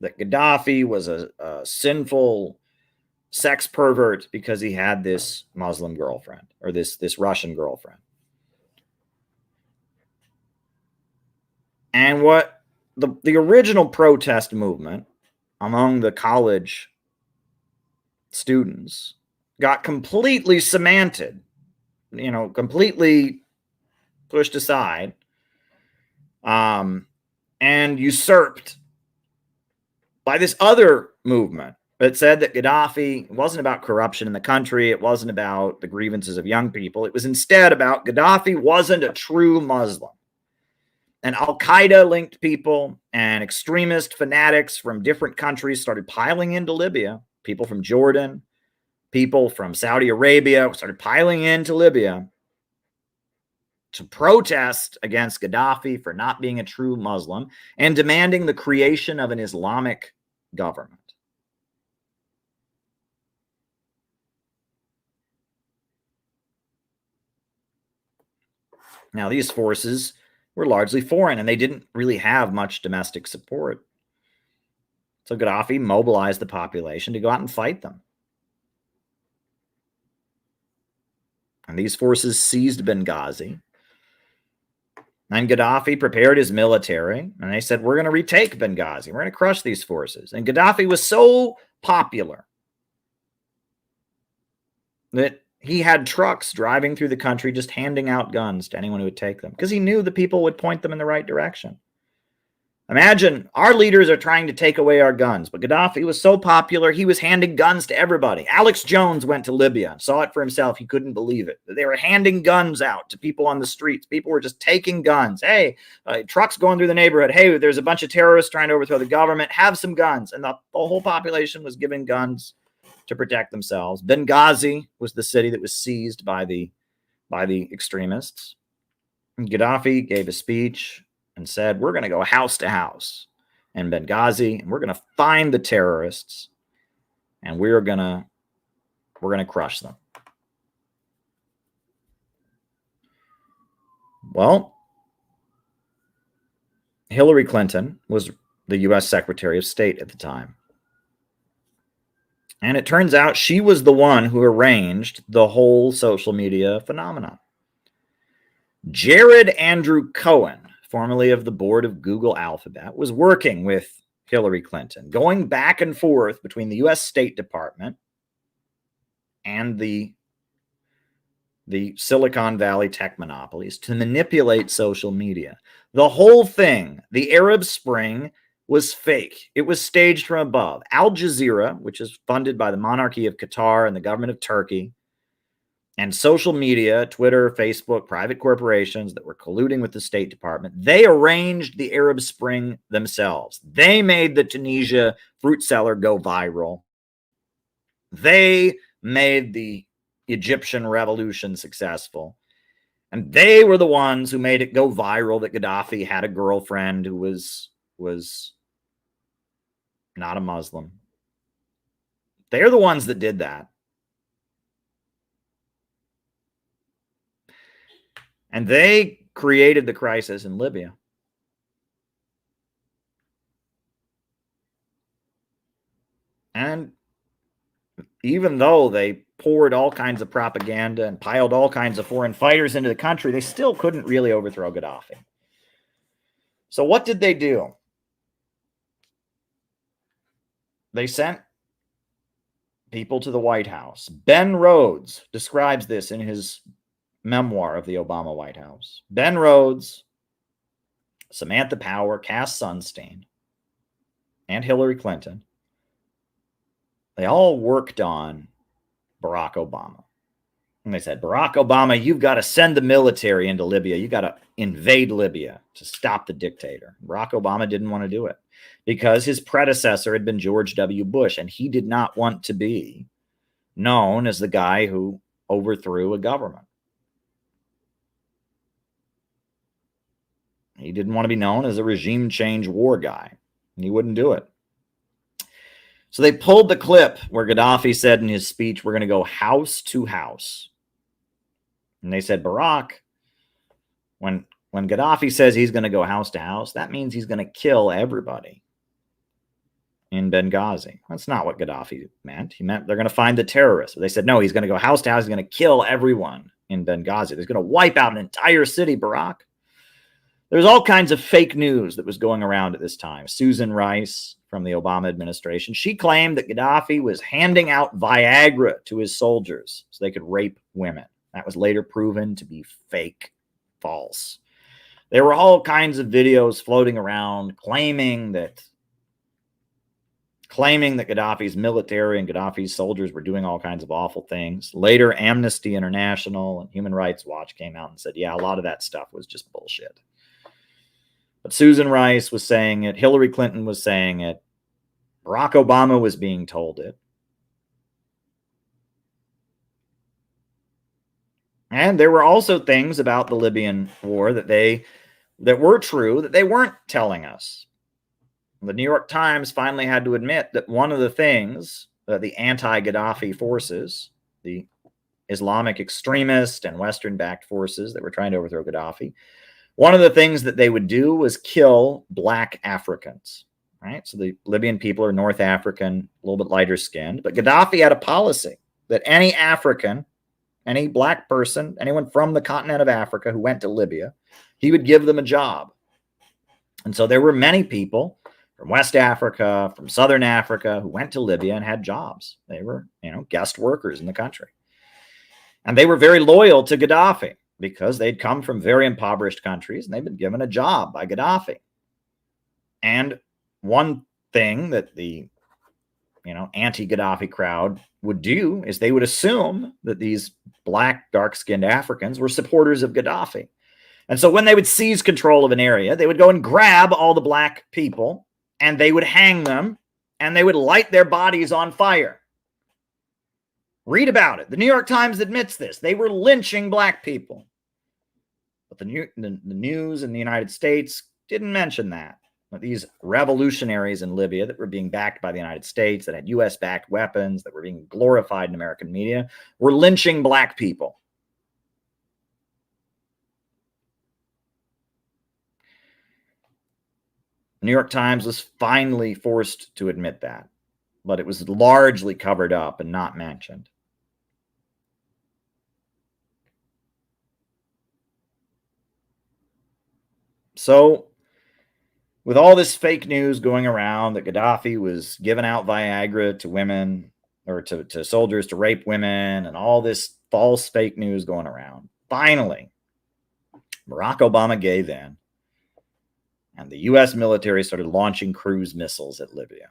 Speaker 1: that Gaddafi was a sinful sex pervert because he had this Muslim girlfriend, or this Russian girlfriend. And what the original protest movement among the college students got completely cemented, completely pushed aside, and usurped by this other movement that said that Gaddafi wasn't about corruption in the country. It wasn't about the grievances of young people. It was instead about Gaddafi wasn't a true Muslim. And Al-Qaeda linked people and extremist fanatics from different countries started piling into Libya. People from Jordan, people from Saudi Arabia started piling into Libya to protest against Gaddafi for not being a true Muslim and demanding the creation of an Islamic government. Now, these forces were largely foreign and they didn't really have much domestic support. So Gaddafi mobilized the population to go out and fight them. And these forces seized Benghazi. And Gaddafi prepared his military, and they said, we're going to retake Benghazi. We're going to crush these forces. And Gaddafi was so popular that he had trucks driving through the country just handing out guns to anyone who would take them, because he knew the people would point them in the right direction. Imagine our leaders are trying to take away our guns, but Gaddafi was so popular, he was handing guns to everybody. Alex Jones went to Libya and saw it for himself. He couldn't believe it. They were handing guns out to people on the streets. People were just taking guns. Hey, trucks going through the neighborhood. Hey, there's a bunch of terrorists trying to overthrow the government. Have some guns. And the whole population was given guns to protect themselves. Benghazi was the city that was seized by the extremists. And Gaddafi gave a speech and said, we're going to go house to house in Benghazi, and we're going to find the terrorists, and we're going to crush them. Well, Hillary Clinton was the U.S. Secretary of State at the time. And it turns out she was the one who arranged the whole social media phenomenon. Jared Andrew Cohen, formerly of the board of Google Alphabet, was working with Hillary Clinton, going back and forth between the U.S. State Department and the Silicon Valley tech monopolies to manipulate social media. The whole thing, the Arab Spring, was fake. It was staged from above. Al Jazeera, which is funded by the monarchy of Qatar and the government of Turkey, and social media, Twitter, Facebook, private corporations that were colluding with the State Department, they arranged the Arab Spring themselves. They made the Tunisia fruit cellar go viral. They made the Egyptian revolution successful. And they were the ones who made it go viral that Gaddafi had a girlfriend who was not a Muslim. They're the ones that did that. And they created the crisis in Libya. And even though they poured all kinds of propaganda and piled all kinds of foreign fighters into the country, they still couldn't really overthrow Gaddafi. So what did they do? They sent people to the White House. Ben Rhodes describes this in his memoir of the Obama White House. Ben Rhodes, Samantha Power, Cass Sunstein, and Hillary Clinton, they all worked on Barack Obama. And they said, Barack Obama, you've got to send the military into Libya. You got to invade Libya to stop the dictator. Barack Obama didn't want to do it because his predecessor had been George W. Bush, and he did not want to be known as the guy who overthrew a government. He didn't want to be known as a regime change war guy, and he wouldn't do it. So they pulled the clip where Gaddafi said in his speech, we're going to go house to house. And they said, Barack, when Gaddafi says he's going to go house to house, that means he's going to kill everybody in Benghazi. That's not what Gaddafi meant. He meant they're going to find the terrorists. But they said, no, he's going to go house to house. He's going to kill everyone in Benghazi. He's going to wipe out an entire city, Barack. There's all kinds of fake news that was going around at this time. Susan Rice from the Obama administration, she claimed that Gaddafi was handing out Viagra to his soldiers so they could rape women. That was later proven to be fake, false. There were all kinds of videos floating around claiming that Gaddafi's military and Gaddafi's soldiers were doing all kinds of awful things. Later, Amnesty International and Human Rights Watch came out and said, yeah, a lot of that stuff was just bullshit. But Susan Rice was saying it. Hillary Clinton was saying it. Barack Obama was being told it. And there were also things about the Libyan war that were true that they weren't telling us. The New York Times finally had to admit that one of the things that the anti-Gaddafi forces, the Islamic extremist and Western-backed forces that were trying to overthrow Gaddafi, one of the things that they would do was kill black Africans, right? So the Libyan people are North African, a little bit lighter skinned, but Gaddafi had a policy that any African, any black person, anyone from the continent of Africa who went to Libya, he would give them a job. And so there were many people from West Africa, from Southern Africa, who went to Libya and had jobs. They were, guest workers in the country. And they were very loyal to Gaddafi because they'd come from very impoverished countries and they'd been given a job by Gaddafi. And one thing that the, anti-Gaddafi crowd would do is they would assume that these black, dark-skinned Africans were supporters of Gaddafi. And so when they would seize control of an area, they would go and grab all the black people and they would hang them and they would light their bodies on fire. Read about it. The New York Times admits this. They were lynching black people. But the news in the United States didn't mention that. But these revolutionaries in Libya that were being backed by the United States, that had U.S.-backed weapons, that were being glorified in American media, were lynching black people. The New York Times was finally forced to admit that, but it was largely covered up and not mentioned. So, with all this fake news going around that Gaddafi was giving out Viagra to women or to soldiers to rape women and all this false fake news going around, finally, Barack Obama gave in and the U.S. military started launching cruise missiles at Libya.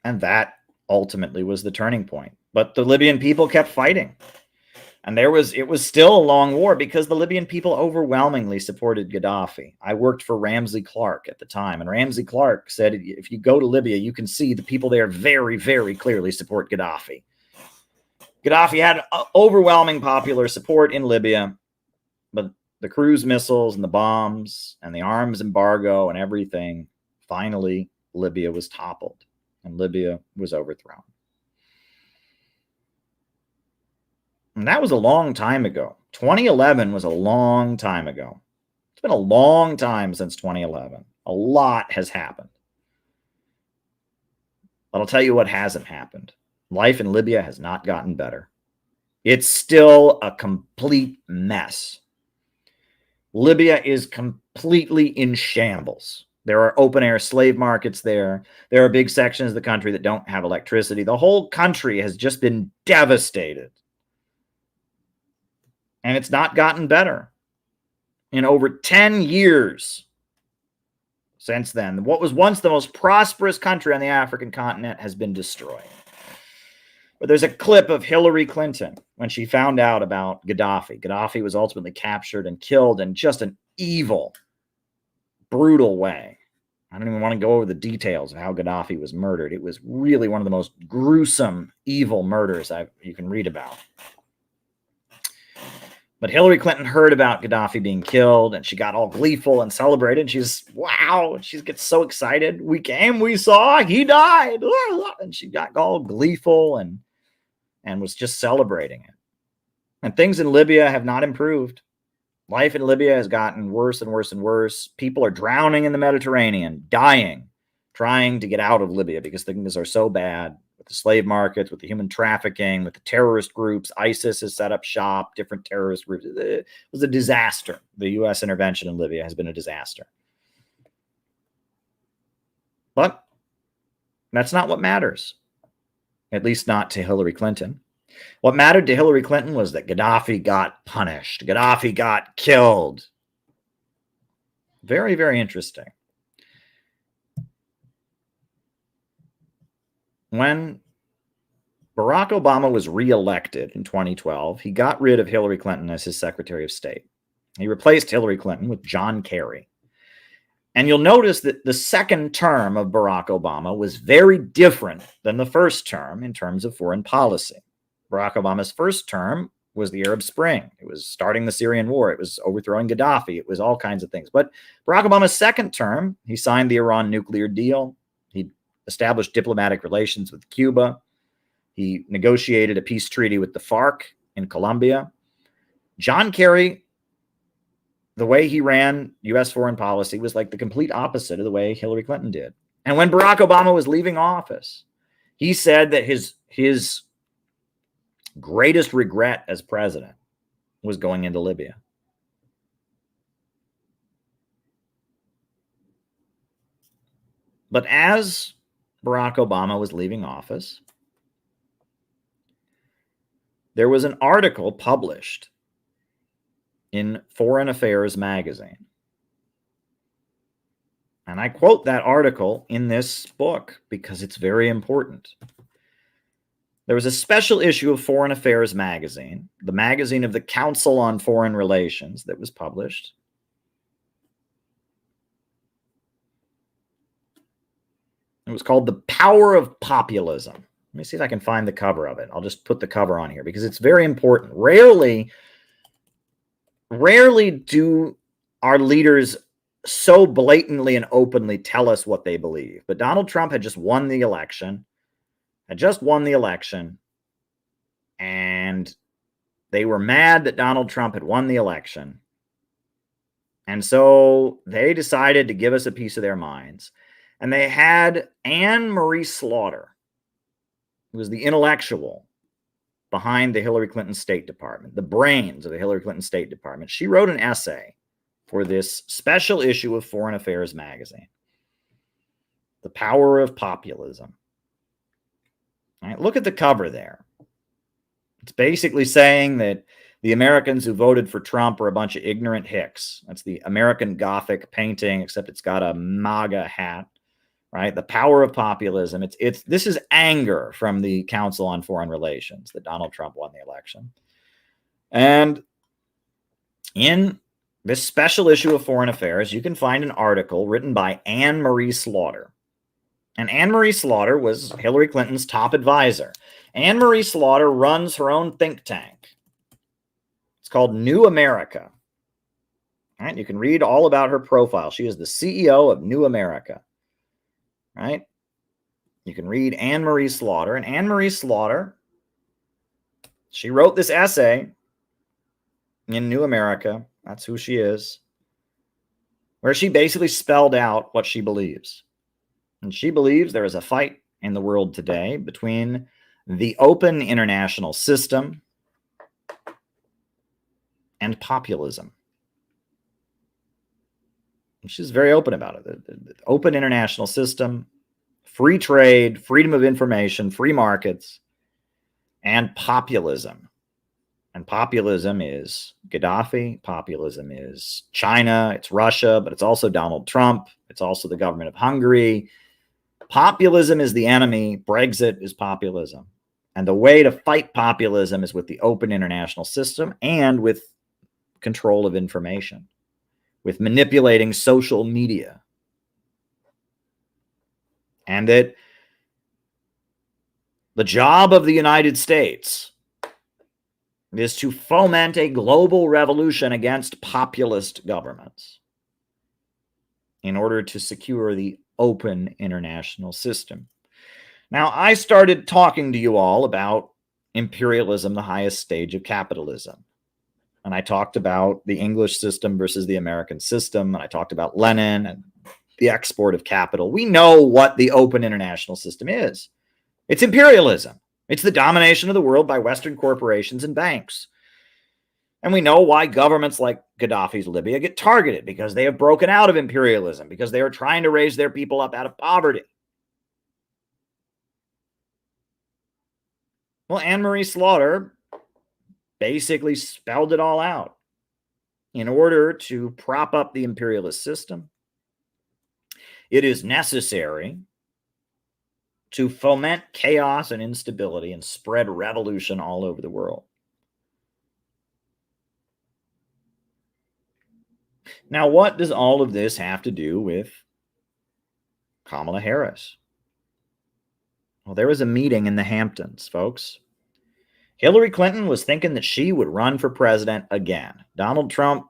Speaker 1: And that ultimately was the turning point. But the Libyan people kept fighting. And it was still a long war because the Libyan people overwhelmingly supported Gaddafi. I worked for Ramsey Clark at the time, and Ramsey Clark said, if you go to Libya, you can see the people there very, very clearly support Gaddafi. Gaddafi had overwhelming popular support in Libya, but the cruise missiles and the bombs and the arms embargo and everything, finally, Libya was toppled and Libya was overthrown. And that was a long time ago. 2011 was a long time ago. It's been a long time since 2011. A lot has happened. But I'll tell you what hasn't happened. Life in Libya has not gotten better. It's still a complete mess. Libya is completely in shambles. There are open-air slave markets there. There are big sections of the country that don't have electricity. The whole country has just been devastated. And it's not gotten better. In over 10 years since then, what was once the most prosperous country on the African continent has been destroyed. But there's a clip of Hillary Clinton when she found out about Gaddafi. Gaddafi was ultimately captured and killed in just an evil, brutal way. I don't even want to go over the details of how Gaddafi was murdered. It was really one of the most gruesome, evil murders you can read about. But Hillary Clinton heard about Gaddafi being killed, and she got all gleeful and celebrated. She's, wow, she gets so excited. We came, we saw, he died. And she got all gleeful and was just celebrating it. And things in Libya have not improved. Life in Libya has gotten worse and worse and worse. People are drowning in the Mediterranean, dying, trying to get out of Libya because things are so bad. With the slave markets, with the human trafficking, with the terrorist groups. ISIS has set up shop, different terrorist groups. It was a disaster. The U.S. intervention in Libya has been a disaster. But that's not what matters, at least not to Hillary Clinton. What mattered to Hillary Clinton was that Gaddafi got punished. Gaddafi got killed. Very, very interesting. When Barack Obama was reelected in 2012, he got rid of Hillary Clinton as his Secretary of State. He replaced Hillary Clinton with John Kerry. And you'll notice that the second term of Barack Obama was very different than the first term in terms of foreign policy. Barack Obama's first term was the Arab Spring. It was starting the Syrian war. It was overthrowing Gaddafi. It was all kinds of things. But Barack Obama's second term, he signed the Iran nuclear deal. He established diplomatic relations with Cuba. He negotiated a peace treaty with the FARC in Colombia. John Kerry, the way he ran U.S. foreign policy was like the complete opposite of the way Hillary Clinton did. And when Barack Obama was leaving office, he said that his greatest regret as president was going into Libya. But as Barack Obama was leaving office, there was an article published in Foreign Affairs magazine. And I quote that article in this book because it's very important. There was a special issue of Foreign Affairs magazine, the magazine of the Council on Foreign Relations, that was published. It was called The Power of Populism. Let me see if I can find the cover of it. I'll just put the cover on here because it's very important. Rarely do our leaders so blatantly and openly tell us what they believe. But Donald Trump had just won the election. And they were mad that Donald Trump had won the election. And so they decided to give us a piece of their minds. And they had Anne Marie Slaughter, who was the intellectual behind the Hillary Clinton State Department, the brains of the Hillary Clinton State Department. She wrote an essay for this special issue of Foreign Affairs magazine, The Power of Populism. All right, look at the cover there. It's basically saying that the Americans who voted for Trump are a bunch of ignorant hicks. That's the American Gothic painting, except it's got a MAGA hat, right? The power of populism. This is anger from the Council on Foreign Relations that Donald Trump won the election. And in this special issue of Foreign Affairs, you can find an article written by Anne Marie Slaughter. And Anne Marie Slaughter was Hillary Clinton's top advisor. Anne Marie Slaughter runs her own think tank. It's called New America. All right, you can read all about her profile. She is the CEO of New America. Right? You can read Anne Marie Slaughter. And Anne Marie Slaughter, she wrote this essay in New America. That's who she is. Where she basically spelled out what she believes. And she believes there is a fight in the world today between the open international system and populism. And she's very open about it. The open international system, free trade, freedom of information, free markets, and populism. And populism is Gaddafi. Populism is China. It's Russia, but it's also Donald Trump. It's also the government of Hungary. Populism is the enemy. Brexit is populism. And the way to fight populism is with the open international system and with control of information, with manipulating social media. And that the job of the United States, is to foment a global revolution against populist governments in order to secure the open international system. Now, I started talking to you all about imperialism, the highest stage of capitalism. And I talked about the English system versus the American system. And I talked about Lenin and the export of capital. We know what the open international system is. It's imperialism. It's the domination of the world by Western corporations and banks. And we know why governments like Gaddafi's Libya get targeted, because they have broken out of imperialism, because they are trying to raise their people up out of poverty. Well, Anne-Marie Slaughter basically spelled it all out. In order to prop up the imperialist system, it is necessary to foment chaos and instability and spread revolution all over the world. Now, what does all of this have to do with Kamala Harris? Well, there was a meeting in the Hamptons, folks. Hillary Clinton was thinking that she would run for president again. Donald Trump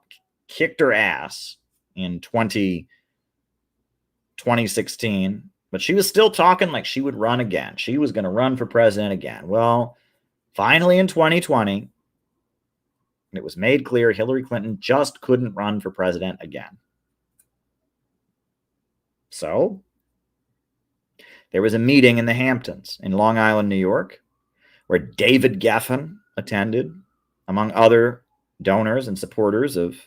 Speaker 1: kicked her ass in 2016, but she was still talking like she would run again. She was going to run for president again. Well, finally in 2020, it was made clear Hillary Clinton just couldn't run for president again. So there was a meeting in the Hamptons in Long Island, New York, where David Geffen attended, among other donors and supporters of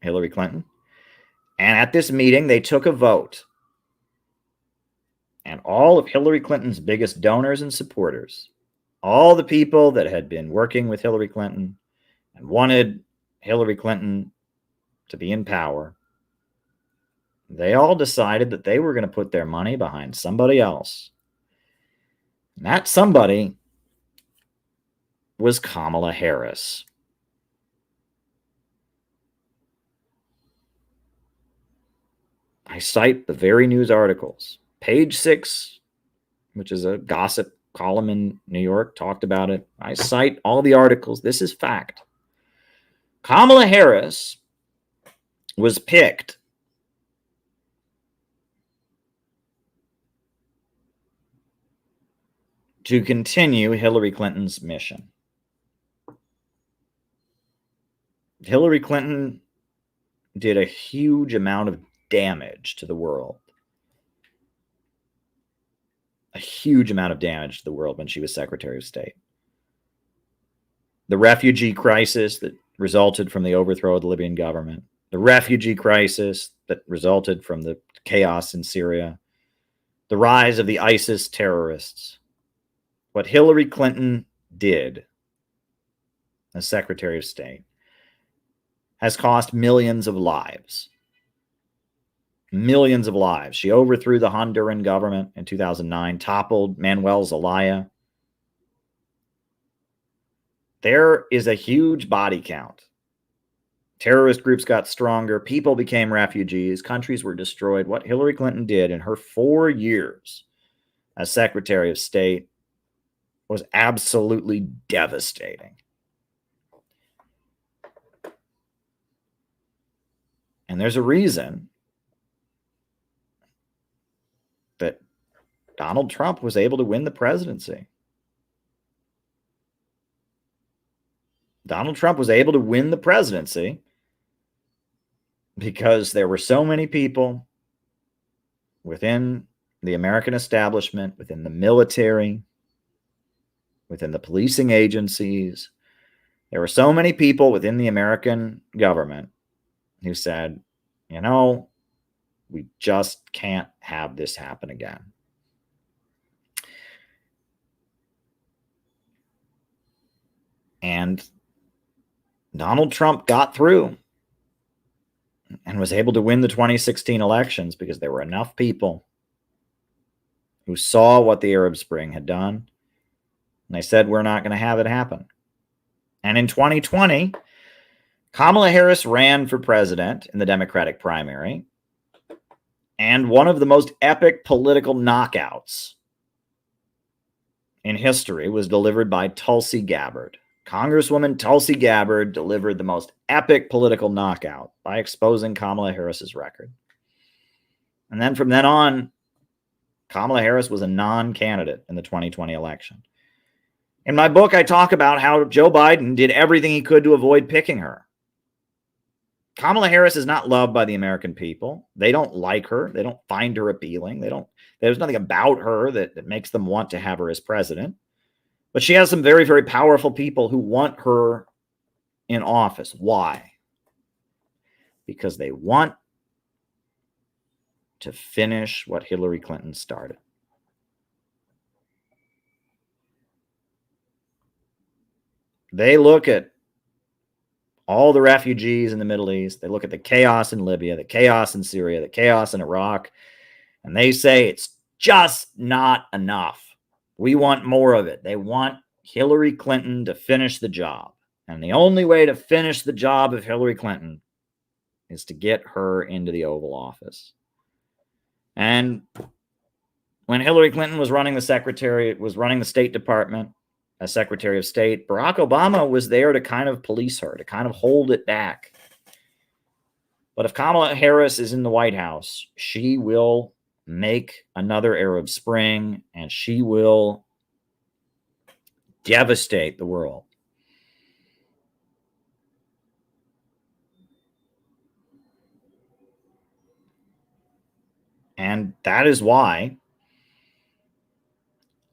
Speaker 1: Hillary Clinton. And at this meeting, they took a vote. And all of Hillary Clinton's biggest donors and supporters, all the people that had been working with Hillary Clinton and wanted Hillary Clinton to be in power, they all decided that they were going to put their money behind somebody else. And that somebody was Kamala Harris. I cite the very news articles. Page 6, which is a gossip column in New York, talked about it. I cite all the articles. This is fact. Kamala Harris was picked to continue Hillary Clinton's mission. Hillary Clinton did a huge amount of damage to the world. A huge amount of damage to the world when she was Secretary of State. The refugee crisis that resulted from the overthrow of the Libyan government. The refugee crisis that resulted from the chaos in Syria. The rise of the ISIS terrorists. What Hillary Clinton did as Secretary of State has cost millions of lives. Millions of lives. She overthrew the Honduran government in 2009, toppled Manuel Zelaya. There is a huge body count. Terrorist groups got stronger. People became refugees. Countries were destroyed. What Hillary Clinton did in her 4 years as Secretary of State was absolutely devastating. And there's a reason that Donald Trump was able to win the presidency. Donald Trump was able to win the presidency because there were so many people within the American establishment, within the military, within the policing agencies. There were so many people within the American government who said, you know, we just can't have this happen again. And Donald Trump got through and was able to win the 2016 elections because there were enough people who saw what the Arab Spring had done. And they said, we're not going to have it happen. And in 2020, Kamala Harris ran for president in the Democratic primary. And one of the most epic political knockouts in history was delivered by Tulsi Gabbard. Congresswoman Tulsi Gabbard delivered the most epic political knockout by exposing Kamala Harris's record. And then from then on, Kamala Harris was a non-candidate in the 2020 election. In my book, I talk about how Joe Biden did everything he could to avoid picking her. Kamala Harris is not loved by the American people. They don't like her. They don't find her appealing. There's nothing about her that makes them want to have her as president. But she has some very, very powerful people who want her in office. Why? Because they want to finish what Hillary Clinton started. They look at all the refugees in the Middle East. They look at the chaos in Libya, the chaos in Syria, the chaos in Iraq, and they say it's just not enough. We want more of it. They want Hillary Clinton to finish the job. And the only way to finish the job of Hillary Clinton is to get her into the Oval Office. And when Hillary Clinton was running the State Department as Secretary of State, Barack Obama was there to kind of police her, to kind of hold it back. But if Kamala Harris is in the White House, she will make another Arab Spring, and she will devastate the world. And that is why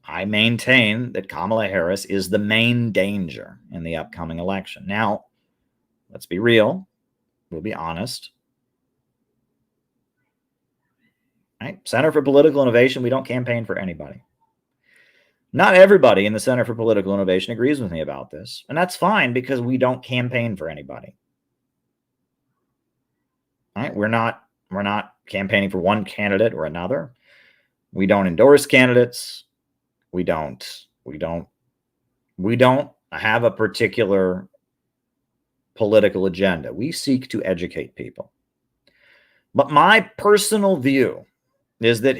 Speaker 1: I maintain that Kamala Harris is the main danger in the upcoming election. Now, let's be real. We'll be honest. Right? Center for Political Innovation, we don't campaign for anybody. Not everybody in the Center for Political Innovation agrees with me about this. And that's fine because we don't campaign for anybody. Right? We're not campaigning for one candidate or another. We don't endorse candidates. We don't have a particular political agenda. We seek to educate people. But my personal view is that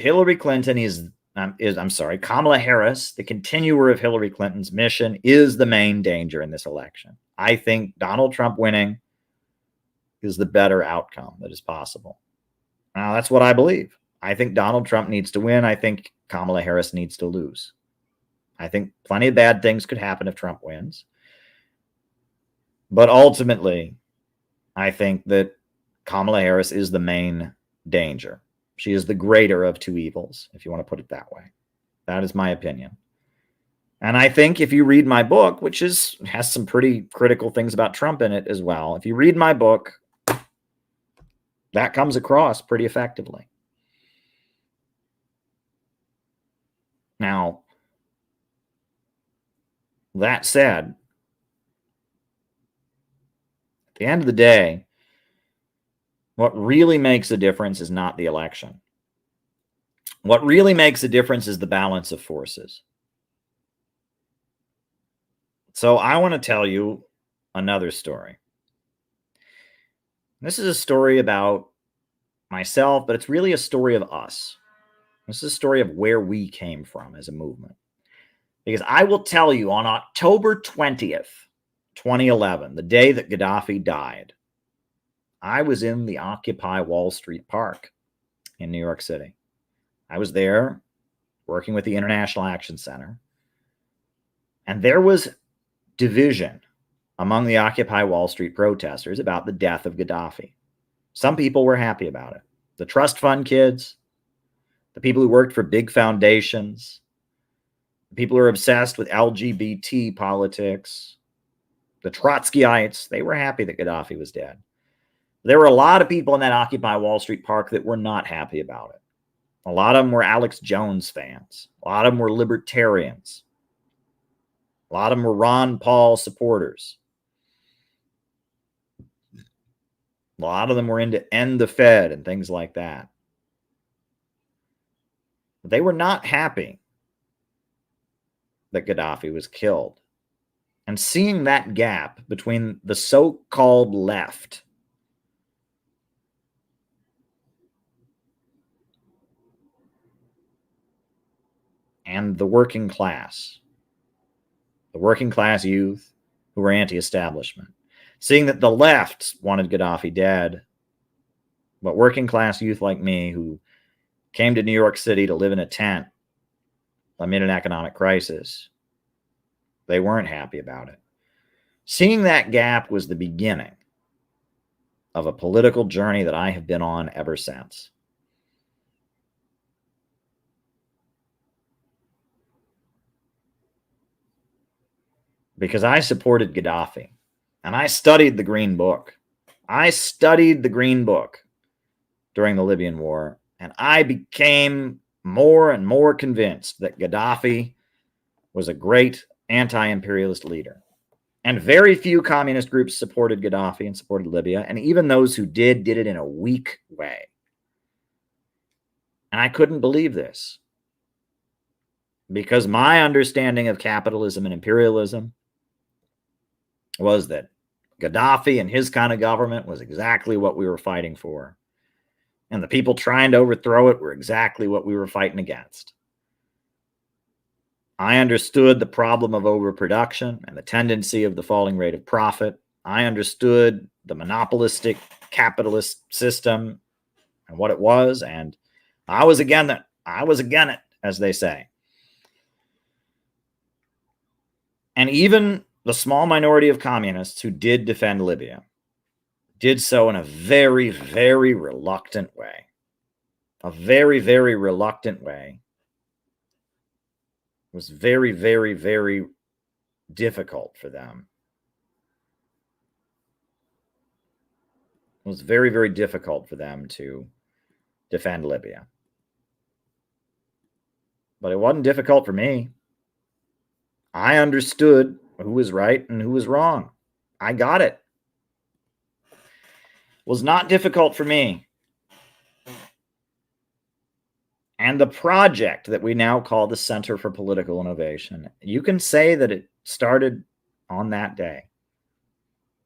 Speaker 1: Kamala Harris, the continuer of Hillary Clinton's mission, is the main danger in this election. I think Donald Trump winning is the better outcome that is possible. Now, that's what I believe. I think Donald Trump needs to win. I think Kamala Harris needs to lose. I think plenty of bad things could happen if Trump wins. But ultimately, I think that Kamala Harris is the main danger. She is the greater of two evils, if you want to put it that way. That is my opinion. And I think if you read my book, which has some pretty critical things about Trump in it as well, if you read my book, that comes across pretty effectively. Now, that said, at the end of the day, what really makes a difference is not the election. What really makes a difference is the balance of forces. So I want to tell you another story. This is a story about myself, but it's really a story of us. This is a story of where we came from as a movement. Because I will tell you, on October 20th, 2011, the day that Gaddafi died, I was in the Occupy Wall Street Park in New York City. I was there working with the International Action Center. And there was division among the Occupy Wall Street protesters about the death of Gaddafi. Some people were happy about it. The trust fund kids, the people who worked for big foundations, the people who are obsessed with LGBT politics, the Trotskyites, they were happy that Gaddafi was dead. There were a lot of people in that Occupy Wall Street Park that were not happy about it. A lot of them were Alex Jones fans. A lot of them were libertarians. A lot of them were Ron Paul supporters. A lot of them were into end the Fed and things like that. But they were not happy that Gaddafi was killed. And seeing that gap between the so-called left and the working class, the working class youth who were anti-establishment, seeing that the left wanted Gaddafi dead, but working class youth like me who came to New York City to live in a tent amid an economic crisis, they weren't happy about it. Seeing that gap was the beginning of a political journey that I have been on ever since. Because I supported Gaddafi, and I studied the Green Book. I studied the Green Book during the Libyan war, and I became more and more convinced that Gaddafi was a great anti-imperialist leader. And very few communist groups supported Gaddafi and supported Libya, and even those who did it in a weak way. And I couldn't believe this, because my understanding of capitalism and imperialism was that Gaddafi and his kind of government was exactly what we were fighting for. And the people trying to overthrow it were exactly what we were fighting against. I understood the problem of overproduction and the tendency of the falling rate of profit. I understood the monopolistic capitalist system and what it was, and I was again it, as they say. And even the small minority of communists who did defend Libya did so in a very, very reluctant way. A very, very reluctant way. It was very, very, very difficult for them. It was very, very difficult for them to defend Libya. But it wasn't difficult for me. I understood who was right and who was wrong. I got it. It was not difficult for me. And the project that we now call the Center for Political Innovation, you can say that it started on that day.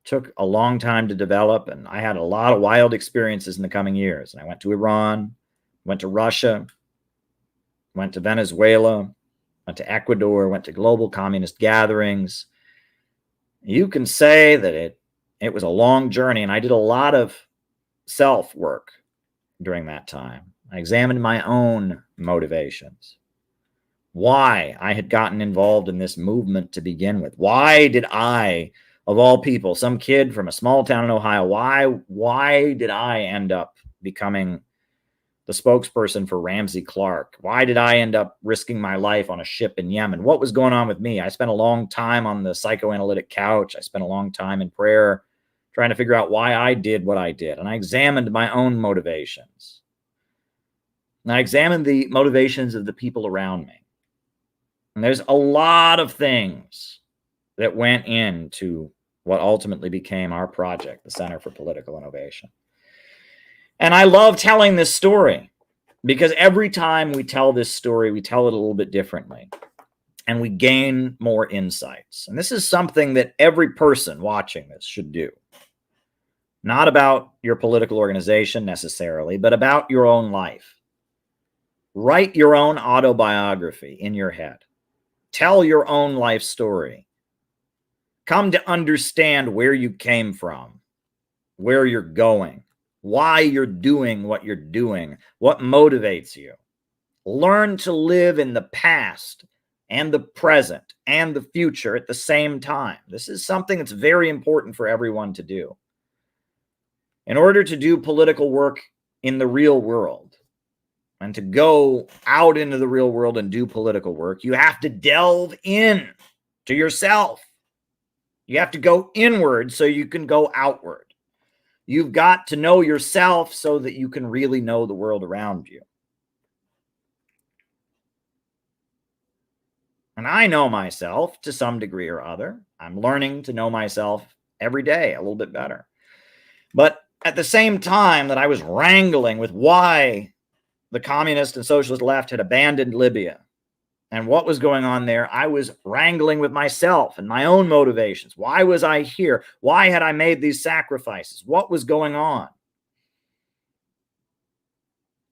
Speaker 1: It took a long time to develop, and I had a lot of wild experiences in the coming years. And I went to Iran, went to Russia, went to Venezuela, went to Ecuador, went to global communist gatherings. You can say that it was a long journey, and I did a lot of self-work during that time. I examined my own motivations, why I had gotten involved in this movement to begin with. Why did I, of all people, some kid from a small town in Ohio, why did I end up becoming the spokesperson for Ramsey Clark? Why did I end up risking my life on a ship in Yemen? What was going on with me? I spent a long time on the psychoanalytic couch. I spent a long time in prayer trying to figure out why I did what I did. And I examined my own motivations. And I examined the motivations of the people around me. And there's a lot of things that went into what ultimately became our project, the Center for Political Innovation. And I love telling this story because every time we tell this story, we tell it a little bit differently and we gain more insights. And this is something that every person watching this should do. Not about your political organization necessarily, but about your own life. Write your own autobiography in your head. Tell your own life story. Come to understand where you came from, where you're going, why you're doing what you're doing, what motivates you. Learn to live in the past and the present and the future at the same time. This is something that's very important for everyone to do. In order to do political work in the real world and to go out into the real world and do political work, you have to delve in to yourself. You have to go inward so you can go outward. You've got to know yourself so that you can really know the world around you. And I know myself to some degree or other. I'm learning to know myself every day a little bit better. But at the same time that I was wrangling with why the communist and socialist left had abandoned Libya and what was going on there, I was wrangling with myself and my own motivations. Why was I here? Why had I made these sacrifices? What was going on?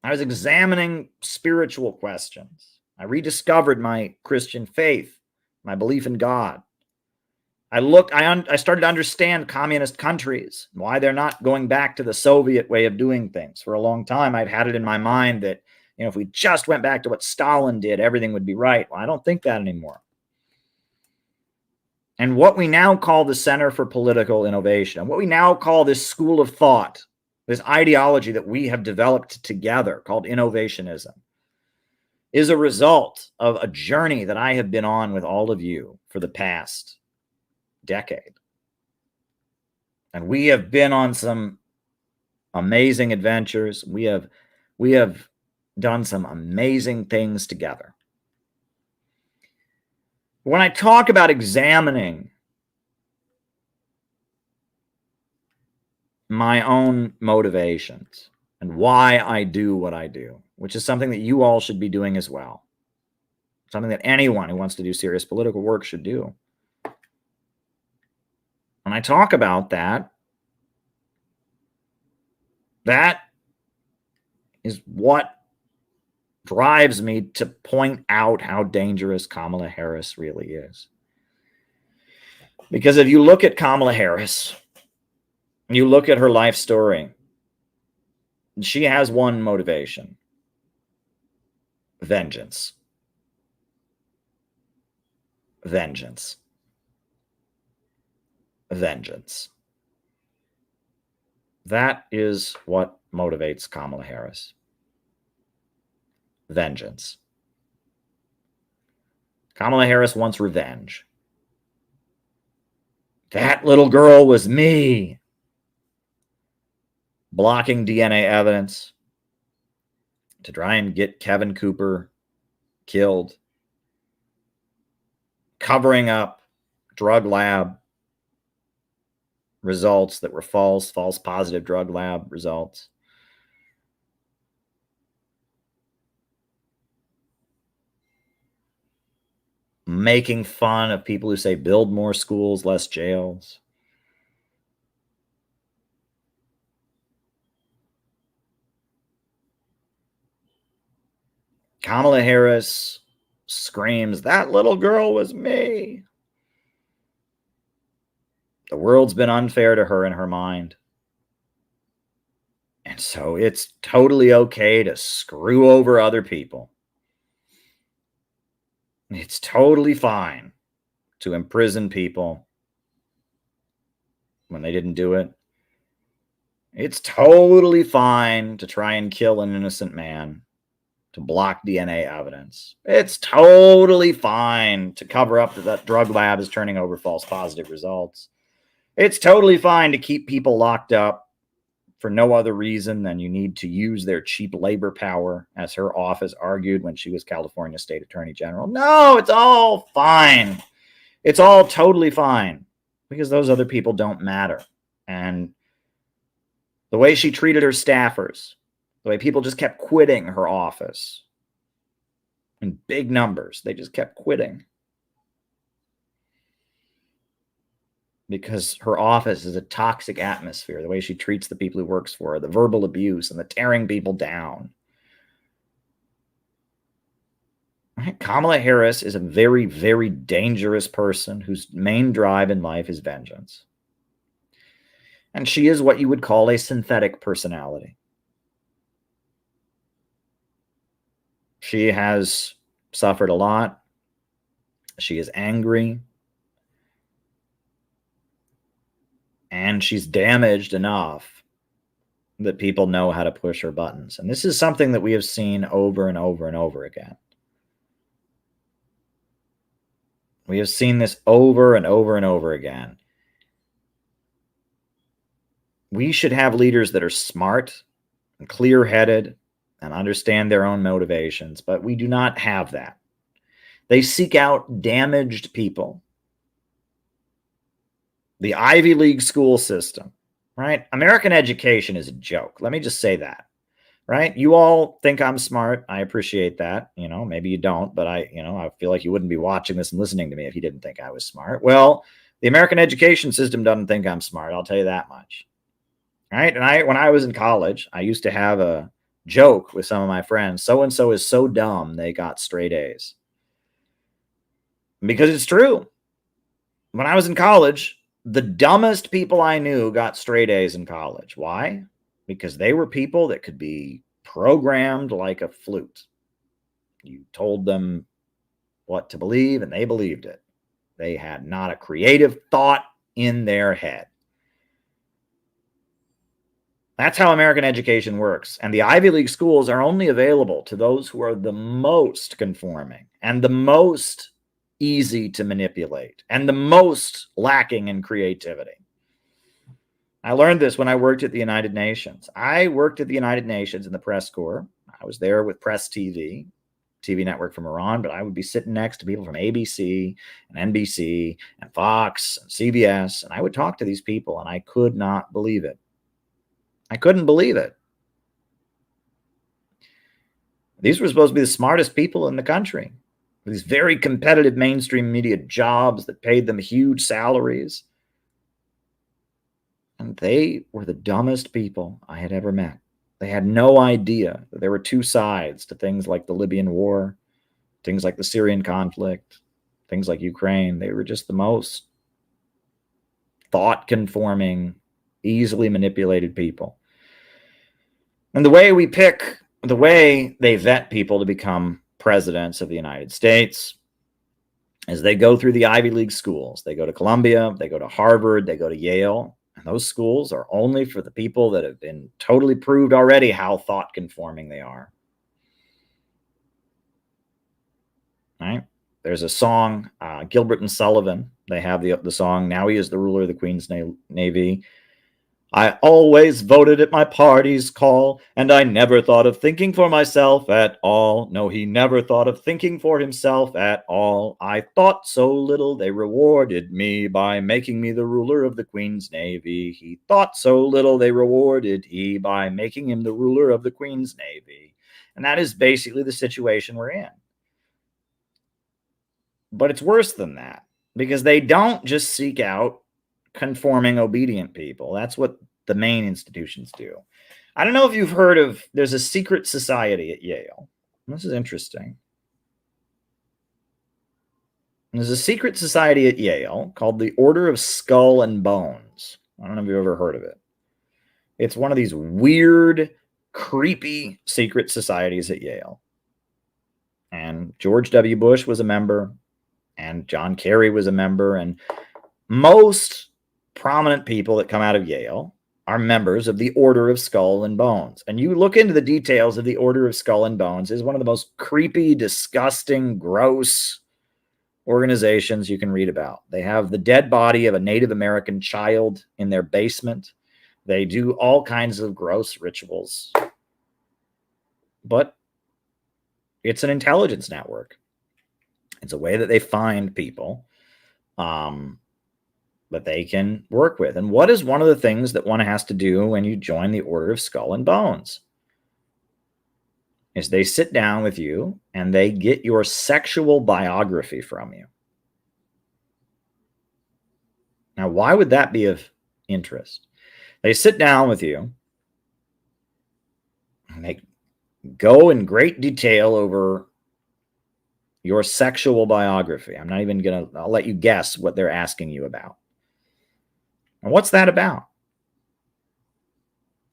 Speaker 1: I was examining spiritual questions. I rediscovered my Christian faith, my belief in God, I started to understand communist countries, why they're not going back to the Soviet way of doing things. For a long time, I'd had it in my mind that, if we just went back to what Stalin did, everything would be right. Well, I don't think that anymore. And what we now call the Center for Political Innovation, and what we now call this school of thought, this ideology that we have developed together called innovationism, is a result of a journey that I have been on with all of you for the past decade. And we have been on some amazing adventures. We have done some amazing things together. When I talk about examining my own motivations and why I do what I do, which is something that you all should be doing as well, something that anyone who wants to do serious political work should do. When I talk about that, that is what drives me to point out how dangerous Kamala Harris really is. Because if you look at Kamala Harris, you look at her life story, she has one motivation: vengeance. Vengeance. Vengeance. That is what motivates Kamala Harris. Vengeance. Kamala Harris wants revenge. That little girl was me. Blocking DNA evidence to try and get Kevin Cooper killed. Covering up drug lab results that were false positive drug lab results. Making fun of people who say build more schools, less jails. Kamala Harris screams, that little girl was me. The world's been unfair to her in her mind. And so it's totally okay to screw over other people. It's totally fine to imprison people when they didn't do it. It's totally fine to try and kill an innocent man, to block DNA evidence. It's totally fine to cover up that drug lab is turning over false positive results. It's totally fine to keep people locked up for no other reason than you need to use their cheap labor power, as her office argued when she was California State Attorney General. No, it's all fine. It's all totally fine because those other people don't matter. And the way she treated her staffers, the way people just kept quitting her office in big numbers, they just kept quitting. Because her office is a toxic atmosphere, the way she treats the people who works for her, the verbal abuse and the tearing people down. Right? Kamala Harris is a very, very dangerous person whose main drive in life is vengeance. And she is what you would call a synthetic personality. She has suffered a lot. She is angry. And she's damaged enough that people know how to push her buttons. And this is something that we have seen over and over and over again. We have seen this over and over and over again. We should have leaders that are smart and clear-headed and understand their own motivations, but we do not have that. They seek out damaged people. The Ivy League school system, right? American education is a joke. Let me just say that, right? You all think I'm smart. I appreciate that. Maybe you don't, but I feel like you wouldn't be watching this and listening to me if you didn't think I was smart. Well, the American education system doesn't think I'm smart. I'll tell you that much, right? And when I was in college, I used to have a joke with some of my friends. So-and-so is so dumb, they got straight A's. Because it's true. when I was in college, the dumbest people I knew got straight A's in college. Why? Because they were people that could be programmed like a flute. You told them what to believe and they believed it. They had not a creative thought in their head. That's how American education works. And the Ivy League schools are only available to those who are the most conforming and the most easy to manipulate and the most lacking in creativity. I learned this when I worked at the United Nations. I worked at the United Nations in the press corps. I was there with Press TV network from Iran, but I would be sitting next to people from ABC and NBC and Fox and CBS, and I would talk to these people, and I could not believe it. I couldn't believe it. These were supposed to be the smartest people in the country. These very competitive mainstream media jobs that paid them huge salaries. And they were the dumbest people I had ever met. They had no idea that there were two sides to things like the Libyan war, things like the Syrian conflict, things like Ukraine. They were just the most thought-conforming, easily manipulated people. And the way they vet people to become presidents of the United States is they go through the Ivy League schools. They go to Columbia, they go to Harvard, they go to Yale. And those schools are only for the people that have been totally proved already how thought conforming they are. Right? There's a song, Gilbert and Sullivan. They have the song, Now He Is the Ruler of the Queen's Navy. I always voted at my party's call, and I never thought of thinking for myself at all. No, he never thought of thinking for himself at all. I thought so little they rewarded me by making me the ruler of the Queen's Navy. He thought so little they rewarded he by making him the ruler of the Queen's Navy. And that is basically the situation we're in. But it's worse than that, because they don't just seek out conforming, obedient people. That's what the main institutions do. I don't know if you've heard of, there's a secret society at Yale. This is interesting. There's a secret society at Yale called the Order of Skull and Bones. I don't know if you've ever heard of it. It's one of these weird, creepy secret societies at Yale. And George W. Bush was a member, and John Kerry was a member, and most prominent people that come out of Yale are members of the Order of Skull and Bones. And you look into the details of the Order of Skull and Bones, is one of the most creepy, disgusting, gross organizations you can read about. They have the dead body of a Native American child in their basement. They do all kinds of gross rituals. But it's an intelligence network. It's a way that they find people that they can work with. And what is one of the things that one has to do when you join the Order of Skull and Bones? Is they sit down with you and they get your sexual biography from you. Now, why would that be of interest? They sit down with you and they go in great detail over your sexual biography. I'm not even going to, I'll let you guess what they're asking you about. And what's that about?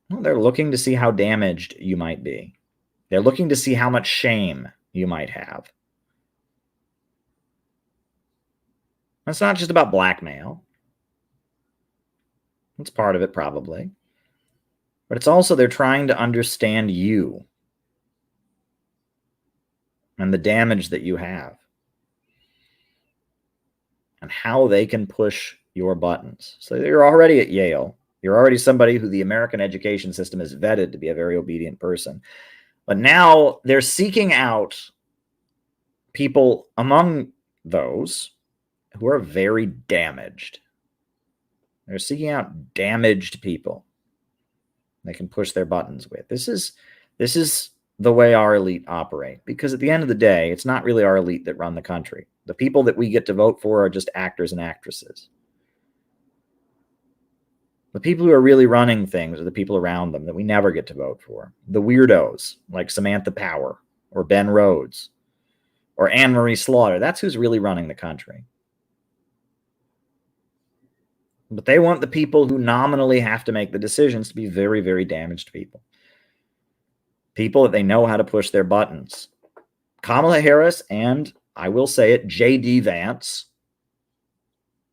Speaker 1: Well, they're looking to see how damaged you might be. They're looking to see how much shame you might have. It's not just about blackmail. It's part of it, probably. But it's also they're trying to understand you and the damage that you have and how they can push your buttons. So you're already at Yale. You're already somebody who the American education system has vetted to be a very obedient person. But now they're seeking out people among those who are very damaged. They're seeking out damaged people they can push their buttons with. This is the way our elite operate, because at the end of the day, it's not really our elite that run the country. The people that we get to vote for are just actors and actresses. The people who are really running things are the people around them that we never get to vote for. The weirdos like Samantha Power or Ben Rhodes or Anne Marie Slaughter. That's who's really running the country. But they want the people who nominally have to make the decisions to be very, very damaged people. People that they know how to push their buttons. Kamala Harris and, I will say it, J.D. Vance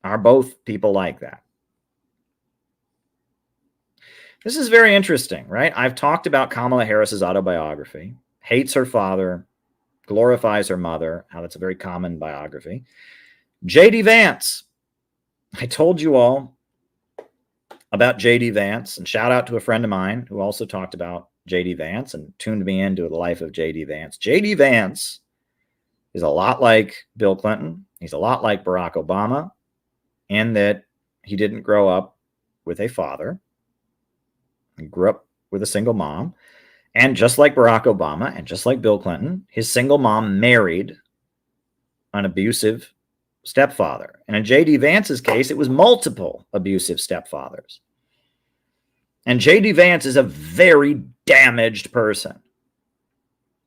Speaker 1: are both people like that. This is very interesting, right? I've talked about Kamala Harris's autobiography, hates her father, glorifies her mother, how that's a very common biography. J.D. Vance. I told you all about J.D. Vance, and shout out to a friend of mine who also talked about J.D. Vance and tuned me into the life of J.D. Vance. J.D. Vance is a lot like Bill Clinton. He's a lot like Barack Obama in that he didn't grow up with a father. He grew up with a single mom. And just like Barack Obama and just like Bill Clinton, his single mom married an abusive stepfather. And in J.D. Vance's case, it was multiple abusive stepfathers. And J.D. Vance is a very damaged person.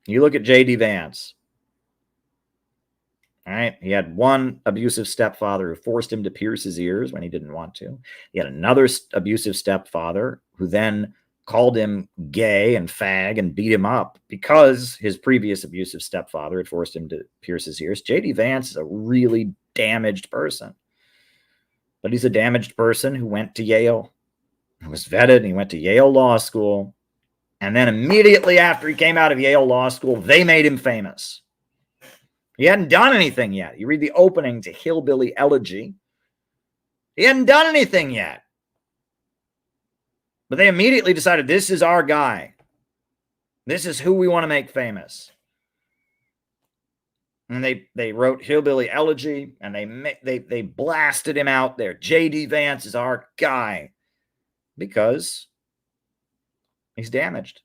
Speaker 1: You look at J.D. Vance. All right. He had one abusive stepfather who forced him to pierce his ears when he didn't want to. He had another abusive stepfather who then called him gay and fag and beat him up because his previous abusive stepfather had forced him to pierce his ears. J.D. Vance is a really damaged person. But he's a damaged person who went to Yale, who was vetted, and he went to Yale Law School. And then immediately after he came out of Yale Law School, they made him famous. He hadn't done anything yet. You read the opening to Hillbilly Elegy. He hadn't done anything yet. But they immediately decided, this is our guy. This is who we want to make famous. And they wrote Hillbilly Elegy, and they blasted him out there. J.D. Vance is our guy. Because he's damaged.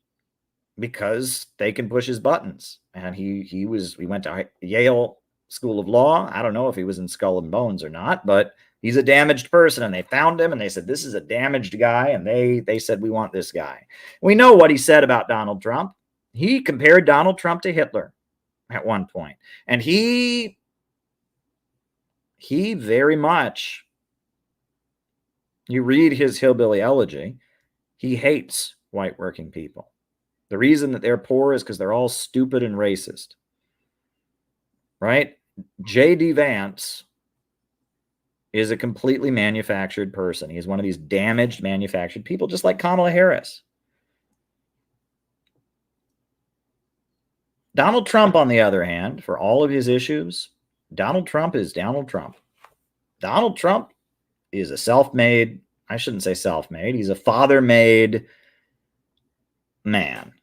Speaker 1: Because they can push his buttons. And he went to Yale School of Law. I don't know if he was in Skull and Bones or not, but he's a damaged person. And they found him and they said, this is a damaged guy. And they said, we want this guy. We know what he said about Donald Trump. He compared Donald Trump to Hitler at one point. And he very much, you read his Hillbilly Elegy, he hates white working people. The reason that they're poor is because they're all stupid and racist. Right? J.D. Vance is a completely manufactured person. He's one of these damaged, manufactured people, just like Kamala Harris. Donald Trump, on the other hand, for all of his issues, Donald Trump is Donald Trump. Donald Trump is a self-made, I shouldn't say self-made, he's a father-made man.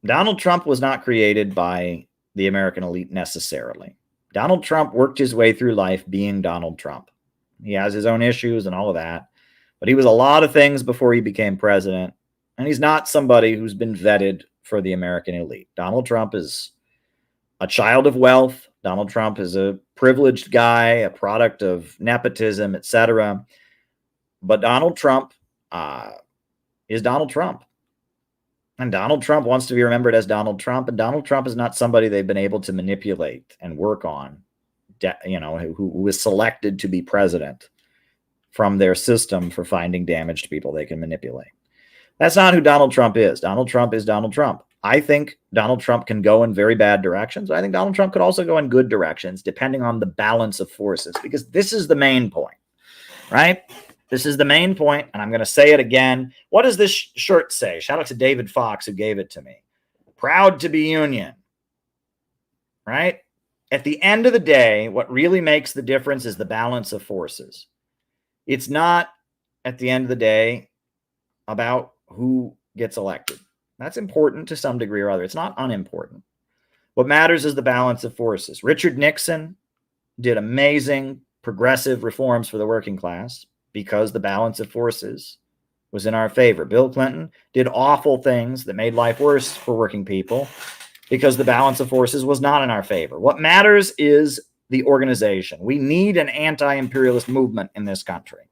Speaker 1: Donald Trump was not created by the American elite necessarily. Donald Trump worked his way through life being Donald Trump. He has his own issues and all of that, but he was a lot of things before he became president, and he's not somebody who's been vetted for the American elite. Donald Trump is a child of wealth. Donald Trump is a privileged guy, a product of nepotism, etc. But Donald Trump is Donald Trump. And Donald Trump wants to be remembered as Donald Trump. And Donald Trump is not somebody they've been able to manipulate and work on, who was selected to be president from their system for finding damaged people they can manipulate. That's not who Donald Trump is. Donald Trump is Donald Trump. I think Donald Trump can go in very bad directions. I think Donald Trump could also go in good directions, depending on the balance of forces, because this is the main point, right? This is the main point, and I'm going to say it again. What does this shirt say? Shout out to David Fox, who gave it to me. Proud to be Union, right? At the end of the day, what really makes the difference is the balance of forces. It's not, at the end of the day, about who gets elected. That's important to some degree or other. It's not unimportant. What matters is the balance of forces. Richard Nixon did amazing progressive reforms for the working class because the balance of forces was in our favor. Bill Clinton did awful things that made life worse for working people because the balance of forces was not in our favor. What matters is the organization. We need an anti-imperialist movement in this country.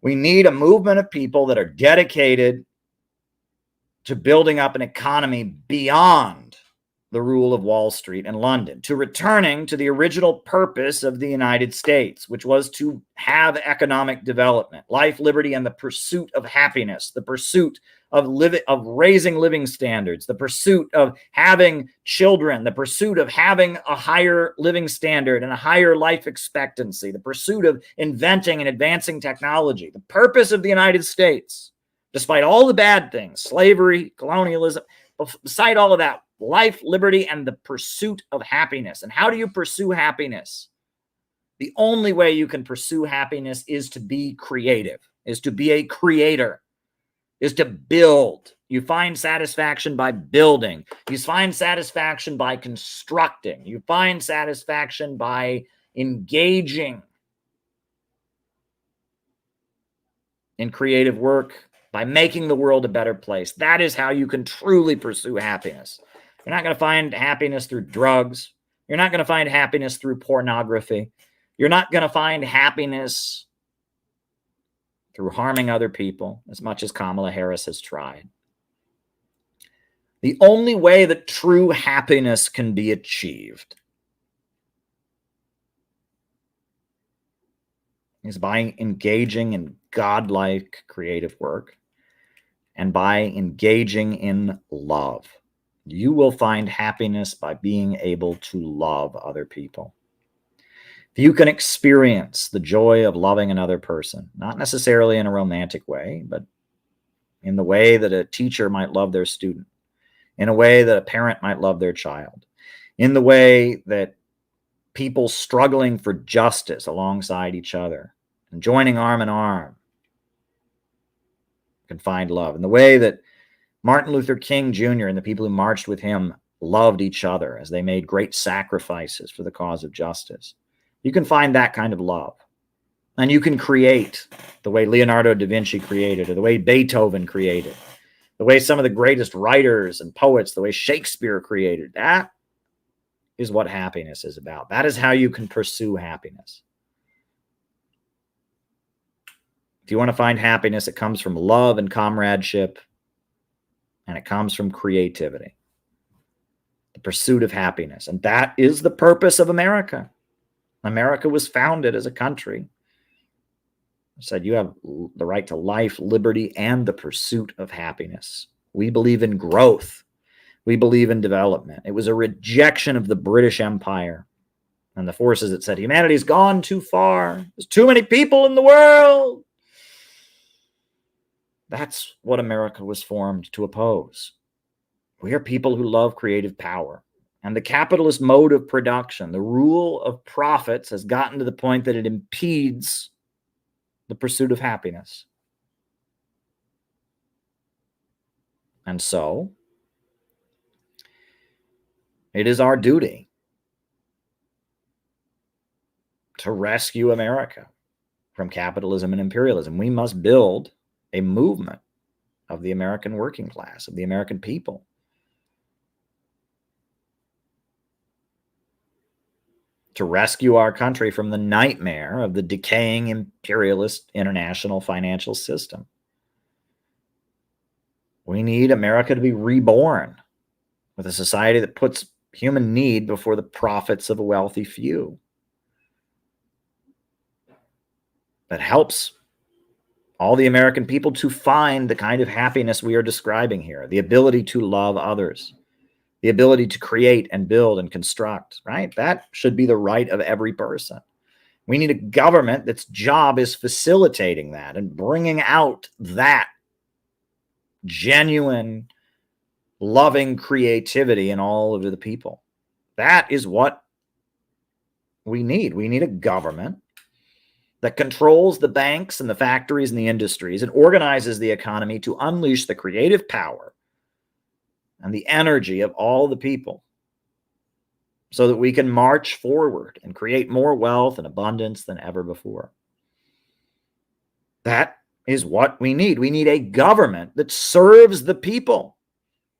Speaker 1: We need a movement of people that are dedicated to building up an economy beyond the rule of Wall Street and London, to returning to the original purpose of the United States, which was to have economic development, life, liberty, and the pursuit of happiness, the pursuit of raising living standards, the pursuit of having children, the pursuit of having a higher living standard and a higher life expectancy, the pursuit of inventing and advancing technology. The purpose of the United States, despite all the bad things, slavery, colonialism, beside all of that, life, liberty, and the pursuit of happiness. And how do you pursue happiness? The only way you can pursue happiness is to be creative, is to be a creator, is to build. You find satisfaction by building. You find satisfaction by constructing. You find satisfaction by engaging in creative work, by making the world a better place. That is how you can truly pursue happiness. You're not going to find happiness through drugs. You're not going to find happiness through pornography. You're not going to find happiness through harming other people, as much as Kamala Harris has tried. The only way that true happiness can be achieved is by engaging in godlike creative work and by engaging in love. You will find happiness by being able to love other people. If you can experience the joy of loving another person, not necessarily in a romantic way, but in the way that a teacher might love their student, in a way that a parent might love their child, in the way that people struggling for justice alongside each other and joining arm in arm can find love, in the way that Martin Luther King Jr. and the people who marched with him loved each other as they made great sacrifices for the cause of justice. You can find that kind of love. And you can create the way Leonardo da Vinci created, or the way Beethoven created, the way some of the greatest writers and poets, the way Shakespeare created. That is what happiness is about. That is how you can pursue happiness. If you want to find happiness, it comes from love and comradeship, and it comes from creativity, the pursuit of happiness. And that is the purpose of America. America was founded as a country. It said you have the right to life, liberty, and the pursuit of happiness. We believe in growth. We believe in development. It was a rejection of the British Empire and the forces that said humanity's gone too far. There's too many people in the world. That's what America was formed to oppose. We are people who love creative power. And the capitalist mode of production, the rule of profits, has gotten to the point that it impedes the pursuit of happiness. And so, it is our duty to rescue America from capitalism and imperialism. We must build a movement of the American working class, of the American people, to rescue our country from the nightmare of the decaying imperialist international financial system. We need America to be reborn with a society that puts human need before the profits of a wealthy few, that helps all the American people to find the kind of happiness we are describing here, the ability to love others, the ability to create and build and construct, right? That should be the right of every person. We need a government that's job is facilitating that and bringing out that genuine, loving creativity in all of the people. That is what we need. We need a government that controls the banks and the factories and the industries and organizes the economy to unleash the creative power and the energy of all the people so that we can march forward and create more wealth and abundance than ever before. That is what we need. We need a government that serves the people,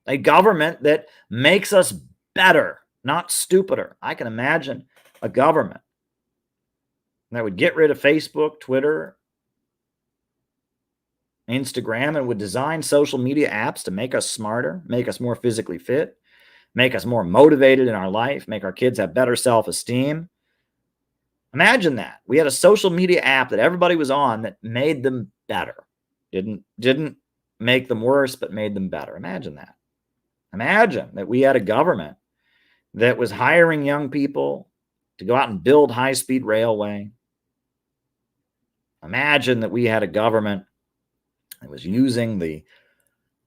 Speaker 1: a government that makes us better, not stupider. I can imagine a government that would get rid of Facebook, Twitter, Instagram, and would design social media apps to make us smarter, make us more physically fit, make us more motivated in our life, make our kids have better self-esteem. Imagine that. We had a social media app that everybody was on that made them better. Didn't make them worse, but made them better. Imagine that. Imagine that we had a government that was hiring young people to go out and build high-speed railway. Imagine that we had a government that was using the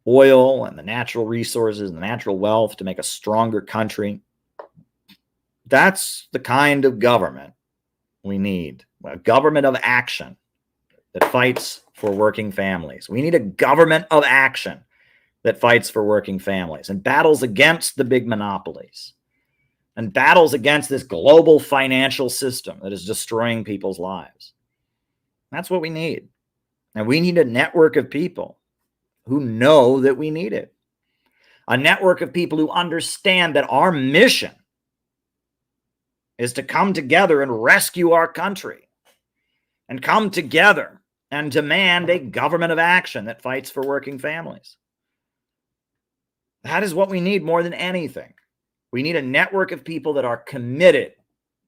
Speaker 1: oil and the natural resources and the natural wealth to make a stronger country. That's the kind of government we need. A government of action that fights for working families. We need a government of action that fights for working families and battles against the big monopolies and battles against this global financial system that is destroying people's lives. That's what we need. And we need a network of people who know that we need it. A network of people who understand that our mission is to come together and rescue our country and come together and demand a government of action that fights for working families. That is what we need more than anything. We need a network of people that are committed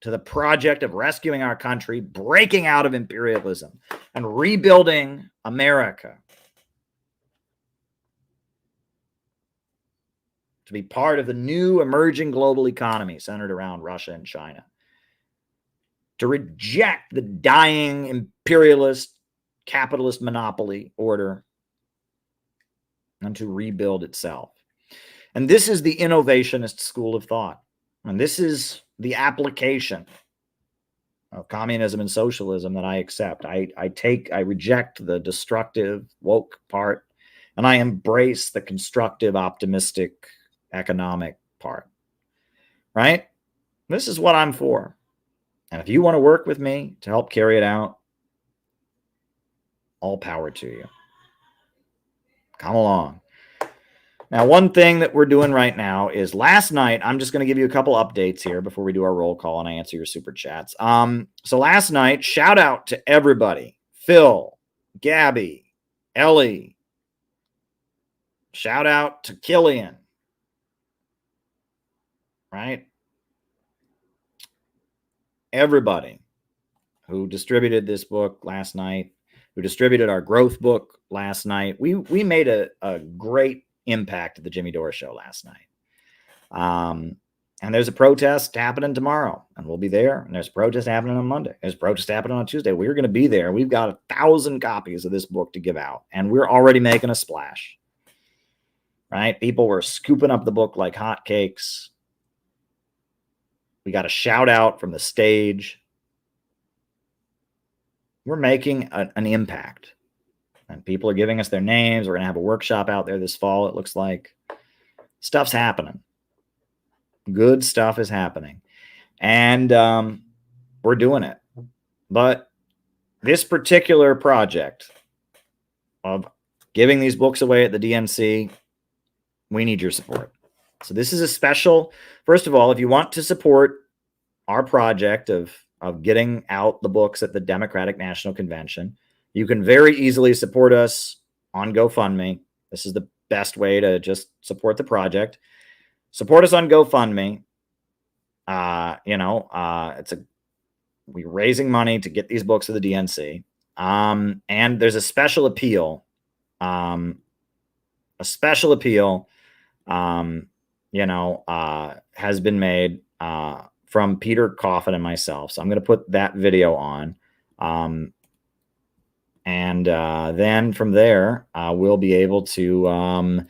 Speaker 1: to the project of rescuing our country, breaking out of imperialism, and rebuilding America to be part of the new emerging global economy centered around Russia and China, to reject the dying imperialist capitalist monopoly order, and to rebuild itself. And this is the innovationist school of thought. And this is the application of communism and socialism that I accept. I reject the destructive, woke part, and I embrace the constructive, optimistic, economic part. Right? This is what I'm for. And if you want to work with me to help carry it out, all power to you. Come along. Now, one thing that we're doing right now is last night, I'm just going to give you a couple updates here before we do our roll call and I answer your super chats. So last night, shout out to everybody. Phil, Gabby, Ellie. Shout out to Killian. Right? Everybody who distributed this book last night, who distributed our growth book last night. We made a great impact at the Jimmy Dore show last night. And there's a protest happening tomorrow, and we'll be there. And there's a protest happening on Monday. There's a protest happening on Tuesday. We're going to be there. We've got 1,000 copies of this book to give out, and we're already making a splash. Right? People were scooping up the book like hotcakes. We got a shout out from the stage. We're making an impact. And people are giving us their names. We're going to have a workshop out there this fall, it looks like. Stuff's happening. Good stuff is happening. And we're doing it. But this particular project of giving these books away at the DNC, we need your support. So this is a special, first of all, if you want to support our project of getting out the books at the Democratic National Convention, you can very easily support us on GoFundMe. This is the best way to just support the project. Support us on GoFundMe. We're raising money to get these books to the DNC. And there's a special appeal. Has been made from Peter Coffin and myself. So I'm going to put that video on. And then from there, we'll be able to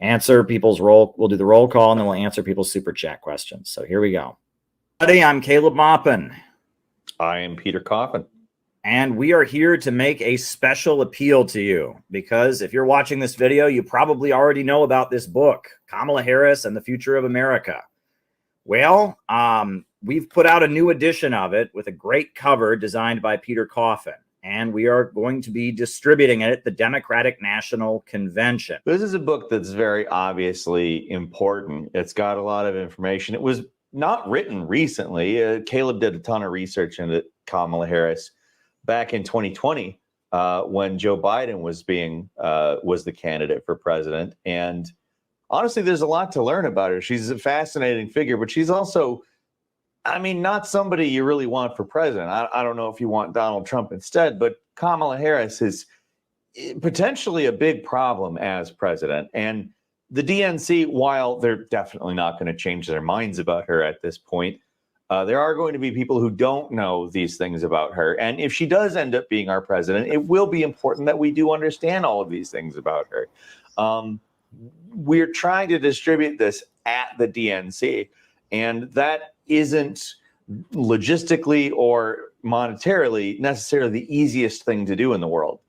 Speaker 1: answer people's we'll do the roll call, and then we'll answer people's super chat questions. So here we go. Buddy, I'm Caleb Maupin.
Speaker 7: I am Peter Coffin.
Speaker 1: And we are here to make a special appeal to you, because if you're watching this video, you probably already know about this book, Kamala Harris and the Future of America. Well, we've put out a new edition of it with a great cover designed by Peter Coffin, and we are going to be distributing it at the Democratic National Convention.
Speaker 7: This is a book that's very obviously important. It's got a lot of information. It was not written recently. Caleb did a ton of research into Kamala Harris back in 2020 when Joe Biden was the candidate for president. And honestly, there's a lot to learn about her. She's a fascinating figure, but she's also, I mean, not somebody you really want for president. I don't know if you want Donald Trump instead, but Kamala Harris is potentially a big problem as president. And the DNC, while they're definitely not going to change their minds about her at this point, there are going to be people who don't know these things about her. And if she does end up being our president, it will be important that we do understand all of these things about her. We're trying to distribute this at the DNC, and that isn't logistically or monetarily necessarily the easiest thing to do in the world.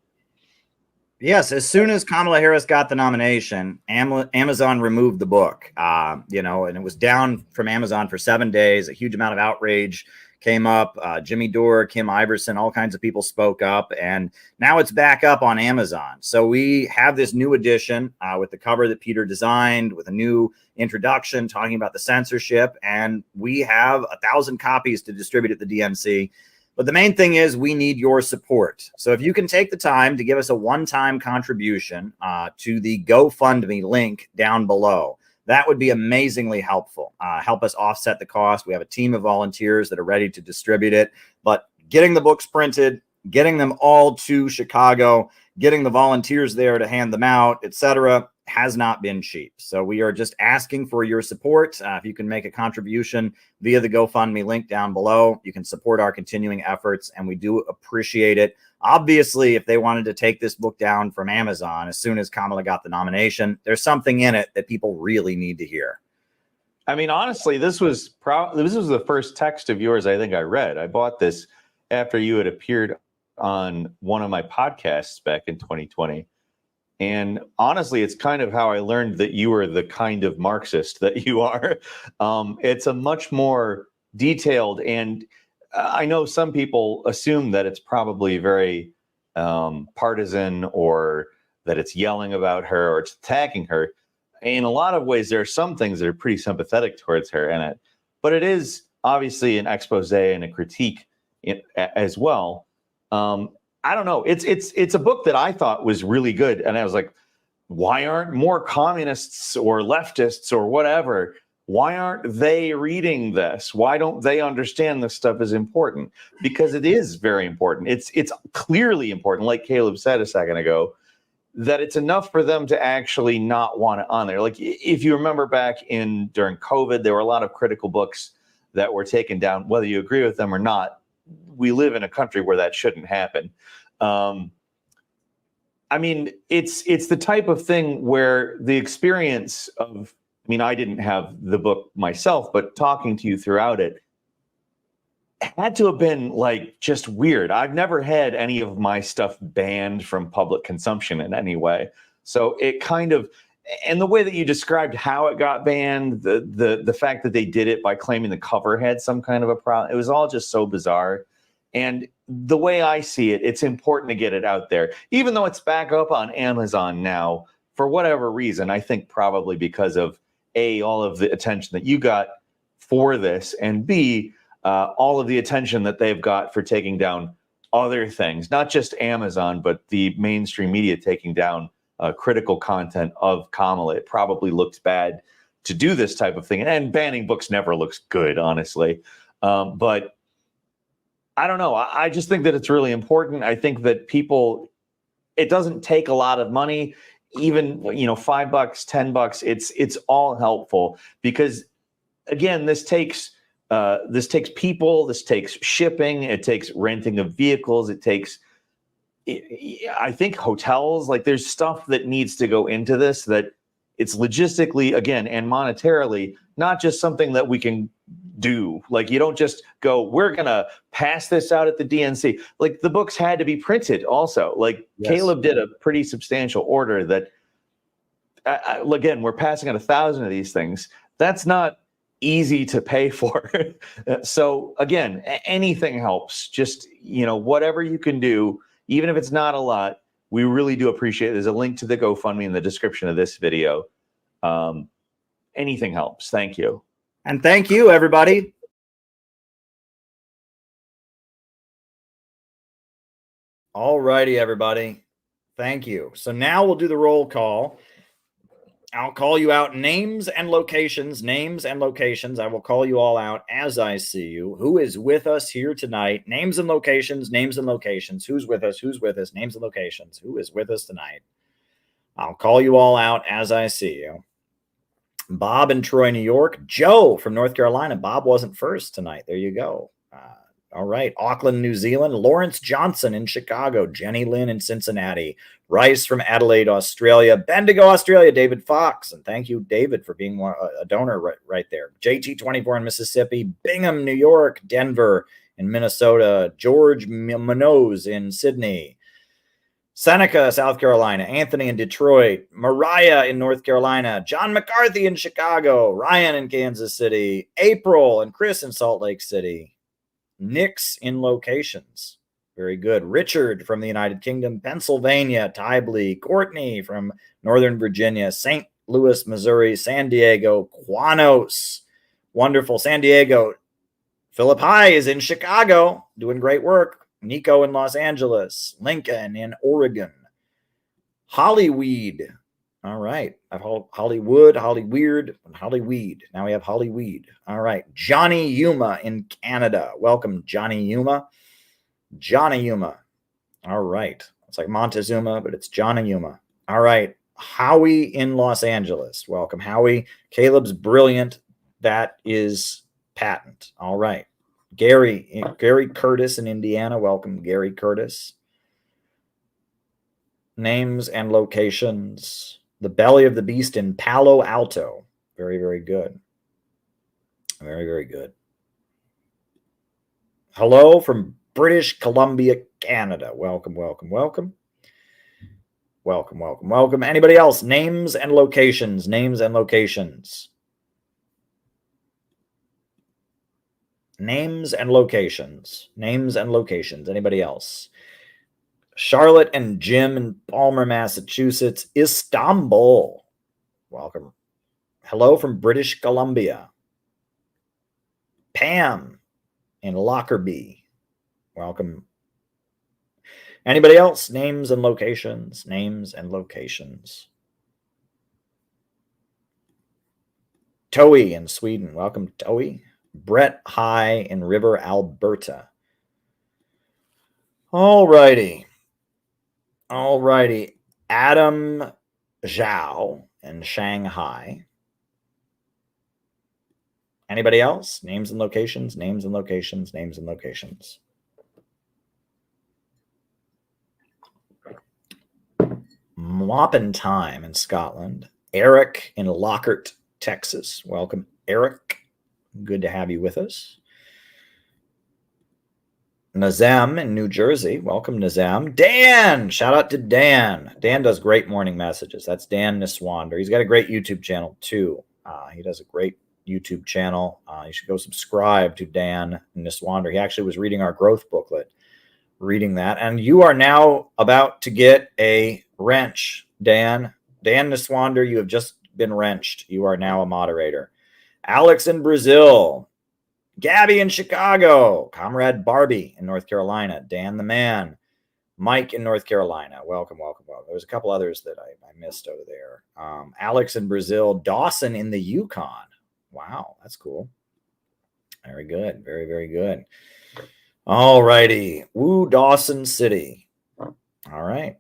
Speaker 1: Yes, as soon as Kamala Harris got the nomination, Amazon removed the book, and it was down from Amazon for 7 days. A huge amount of outrage came up. Jimmy Dore, Kim Iverson, all kinds of people spoke up, and now it's back up on Amazon. So we have this new edition with the cover that Peter designed, with a new introduction talking about the censorship, and we have 1,000 copies to distribute at the DNC. But the main thing is we need your support. So if you can take the time to give us a one-time contribution to the GoFundMe link down below, that would be amazingly helpful. Help us offset the cost. We have a team of volunteers that are ready to distribute it. But getting the books printed, getting them all to Chicago, getting the volunteers there to hand them out, etc., has not been cheap. So we are just asking for your support. If you can make a contribution via the GoFundMe link down below, you can support our continuing efforts, and we do appreciate it. Obviously, if they wanted to take this book down from Amazon as soon as Kamala got the nomination, there's something in it that people really need to hear.
Speaker 7: I mean, honestly, this was the first text of yours I think I read. I bought this after you had appeared on one of my podcasts back in 2020. And honestly, it's kind of how I learned that you were the kind of Marxist that you are. It's a much more detailed, and I know some people assume that it's probably very partisan, or that it's yelling about her or it's attacking her. In a lot of ways, there are some things that are pretty sympathetic towards her in it, but it is obviously an expose and a critique as well. I don't know. It's a book that I thought was really good. And I was like, why aren't more communists or leftists or whatever? Why aren't they reading this? Why don't they understand this stuff is important? Because it is very important. It's clearly important, like Caleb said a second ago, that it's enough for them to actually not want it on there. Like, if you remember back during COVID, there were a lot of critical books that were taken down, whether you agree with them or not. We live in a country where that shouldn't happen. I mean, it's the type of thing where the experience of, I mean, I didn't have the book myself, but talking to you throughout it had to have been like just weird. I've never had any of my stuff banned from public consumption in any way. So it kind of, and the way that you described how it got banned, the fact that they did it by claiming the cover had some kind of a problem, it was all just so bizarre. And the way I see it, it's important to get it out there, even though it's back up on Amazon now for whatever reason. I think probably because of A, all of the attention that you got for this, and B, all of the attention that they've got for taking down other things, not just Amazon, but the mainstream media taking down critical content of Kamala. It probably looks bad to do this type of thing. And banning books never looks good, honestly. But I don't know. I just think that it's really important. I think that people, it doesn't take a lot of money, even, $5, $10. It's all helpful, because again, this takes people, this takes shipping, it takes renting of vehicles, it takes, I think, hotels. Like, there's stuff that needs to go into this, that it's logistically, again, and monetarily, not just something that we can do. Like, you don't just go, we're gonna pass this out at the DNC. Like, the books had to be printed also. Like, yes. Caleb did a pretty substantial order that again, we're passing out 1,000 of these things. That's not easy to pay for. So again, anything helps. Just, whatever you can do, even if it's not a lot, we really do appreciate it. There's a link to the GoFundMe in the description of this video. Anything helps. Thank you.
Speaker 1: And thank you, everybody. All righty, everybody. Thank you. So now we'll do the roll call. I'll call you out names and locations, names and locations. I will call you all out as I see you. Who is with us here tonight? Names and locations, names and locations. Who's with us? Who's with us? Names and locations. Who is with us tonight? I'll call you all out as I see you. Bob in Troy, New York. Joe from North Carolina. Bob wasn't first tonight. There you go. All right. Auckland, New Zealand. Lawrence Johnson in Chicago. Jenny Lynn in Cincinnati. Rice from Adelaide, Australia. Bendigo, Australia. David Fox. And thank you, David, for being a donor right there. JT24 in Mississippi. Bingham, New York. Denver in Minnesota. George Minoz in Sydney. Seneca, South Carolina. Anthony in Detroit. Mariah in North Carolina. John McCarthy in Chicago. Ryan in Kansas City. April and Chris in Salt Lake City. Nick's in locations. Very good. Richard from the United Kingdom. Pennsylvania. Tyblee. Courtney from Northern Virginia. St. Louis, Missouri. San Diego. Quanos. Wonderful. San Diego. Philippi is in Chicago. Doing great work. Nico in Los Angeles. Lincoln in Oregon. Hollyweed. All right. I've Hollywood, Hollyweird, and Hollyweed. Now we have Hollyweed. All right. Johnny Yuma in Canada. Welcome, Johnny Yuma. Johnny Yuma. All right. It's like Montezuma, but it's Johnny Yuma. All right. Howie in Los Angeles. Welcome, Howie. Caleb's brilliant. That is patent. All right. Gary Curtis in Indiana. Welcome, Gary Curtis. Names and locations. The Belly of the Beast in Palo Alto. Very, very good. Very, very good. Hello from British Columbia, Canada. Welcome, welcome, welcome. Welcome, welcome, welcome. Anybody else? Names and locations. Names and locations. Names and locations. Names and locations. Anybody else? Charlotte and Jim in Palmer, Massachusetts. Istanbul. Welcome. Hello from British Columbia. Pam in Lockerbie. Welcome. Anybody else? Names and locations. Names and locations. Toey in Sweden. Welcome, Toey. Brett High in River, Alberta. All righty. All righty. Adam Zhao in Shanghai. Anybody else? Names and locations, names and locations, names and locations. Moppin Time in Scotland. Eric in Lockhart, Texas. Welcome, Eric. Good to have you with us. Nazem in New Jersey. Welcome, Nazem. Dan! Shout out to Dan. Dan does great morning messages. That's Dan Niswander. He's got a great YouTube channel, too. He does a great YouTube channel. You should go subscribe to Dan Niswander. He actually was reading our growth booklet, reading that. And you are now about to get a wrench, Dan. Dan Niswander, you have just been wrenched. You are now a moderator. Alex in Brazil. Gabby in Chicago. Comrade Barbie in North Carolina. Dan the Man. Mike in North Carolina. Welcome, welcome, welcome. There's a couple others that I missed over there. Alex in Brazil. Dawson in the Yukon. Wow, that's cool. Very good. Very, very good. All righty. Woo, Dawson City. All right.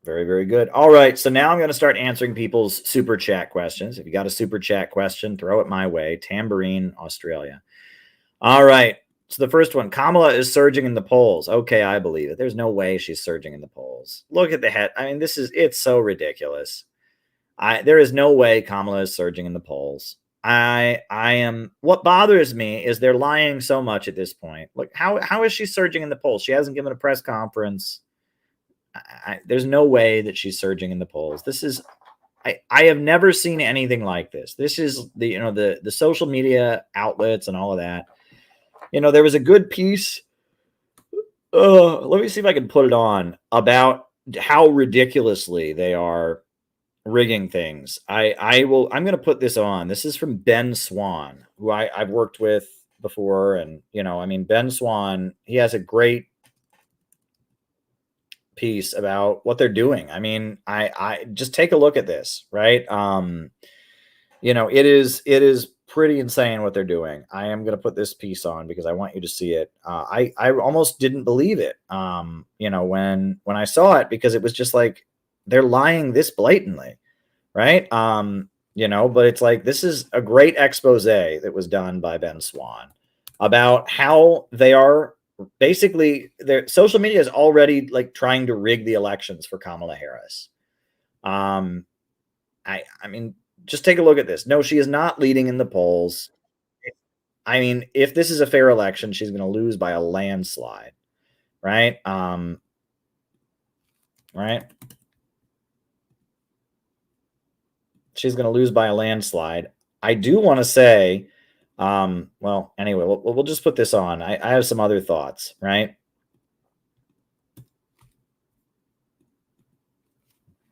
Speaker 1: Very, very good. All right. So now I'm going to start answering people's super chat questions. If you got a super chat question, throw it my way. Tambourine, Australia. All right. So the first one, Kamala is surging in the polls. Okay, I believe it. There's no way she's surging in the polls. Look at the head. I mean, it's so ridiculous. There is no way Kamala is surging in the polls. What bothers me is they're lying so much at this point. Look, how is she surging in the polls? She hasn't given a press conference. There's no way that she's surging in the polls. I have never seen anything like this. This is the social media outlets and all of that. There was a good piece. Let me see if I can put it on about how ridiculously they are rigging things. I'm going to put this on. This is from Ben Swan, who I've worked with before. And, Ben Swan, he has a great piece about what they're doing. I mean, I just take a look at this, right? It is pretty insane what they're doing. I am going to put this piece on because I want you to see it. I almost didn't believe it, when I saw it, because it was just like they're lying this blatantly, right? But it's like, this is a great expose that was done by Ben Swan about how they are basically, their social media is already like trying to rig the elections for Kamala Harris. I mean, just take a look at this. No, she is not leading in the polls. I mean, if this is a fair election, she's going to lose by a landslide, right? Right. She's going to lose by a landslide. I do want to say, well, anyway, we'll just put this on. I have some other thoughts, right?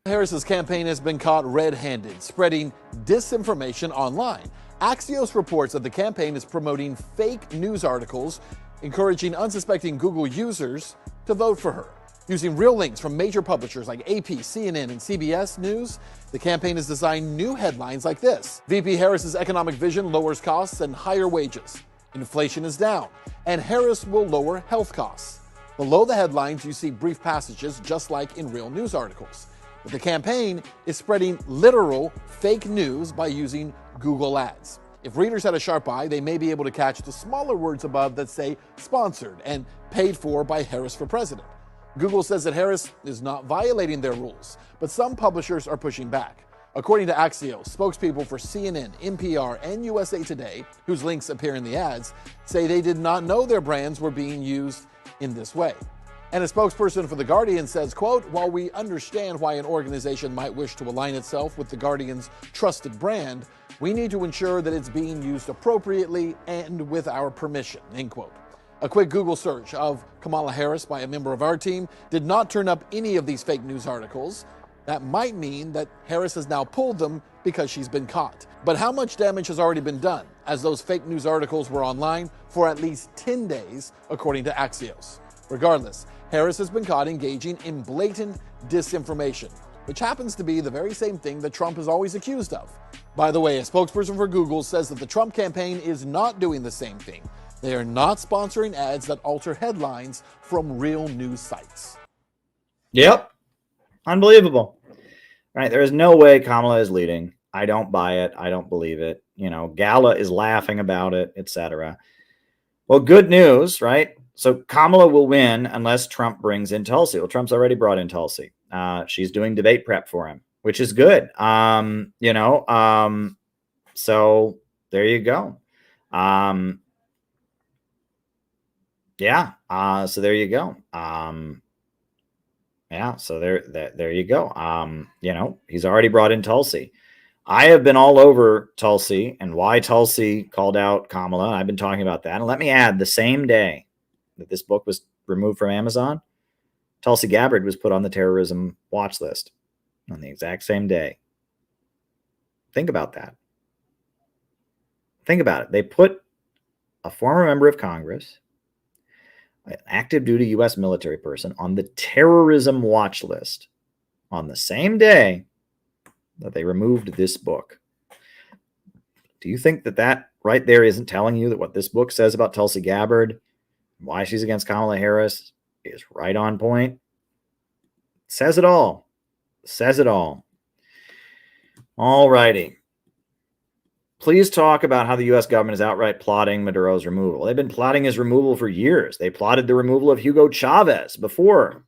Speaker 8: Harris's campaign has been caught red-handed, spreading disinformation online. Axios reports that the campaign is promoting fake news articles, encouraging unsuspecting Google users to vote for her. Using real links from major publishers like AP, CNN, and CBS News, the campaign has designed new headlines like this. VP Harris's economic vision lowers costs and higher wages. Inflation is down, and Harris will lower health costs. Below the headlines, you see brief passages just like in real news articles. But the campaign is spreading literal fake news by using Google Ads. If readers had a sharp eye, they may be able to catch the smaller words above that say sponsored and paid for by Harris for president. Google says that Harris is not violating their rules, but some publishers are pushing back. According to Axios, spokespeople for CNN, NPR, and USA Today, whose links appear in the ads, say they did not know their brands were being used in this way. And a spokesperson for The Guardian says, quote, while we understand why an organization might wish to align itself with The Guardian's trusted brand, we need to ensure that it's being used appropriately and with our permission, end quote. A quick Google search of Kamala Harris by a member of our team did not turn up any of these fake news articles. That might mean that Harris has now pulled them because she's been caught. But how much damage has already been done, as those fake news articles were online for at least 10 days, according to Axios? Regardless, Harris has been caught engaging in blatant disinformation, which happens to be the very same thing that Trump is always accused of. By the way, a spokesperson for Google says that the Trump campaign is not doing the same thing. They are not sponsoring ads that alter headlines from real news sites.
Speaker 1: Yep. Unbelievable. Right. There is no way Kamala is leading. I don't buy it. I don't believe it. Gala is laughing about it, etc. Well, good news, right? So Kamala will win unless Trump brings in Tulsi. Well, Trump's already brought in Tulsi. She's doing debate prep for him, which is good. So there you go. So there you go. So there you go. He's already brought in Tulsi. I have been all over Tulsi and why Tulsi called out Kamala. I've been talking about that. And let me add, the same day that this book was removed from Amazon, Tulsi Gabbard was put on the terrorism watch list on the exact same day. Think about that. Think about it. They put a former member of Congress, an active duty U.S. military person, on the terrorism watch list on the same day that they removed this book. Do you think that right there isn't telling you that what this book says about Tulsi Gabbard, why she's against Kamala Harris, is right on point? Says it all. Says it all. All righty. Please talk about how the U.S. government is outright plotting Maduro's removal. They've been plotting his removal for years. They plotted the removal of Hugo Chavez before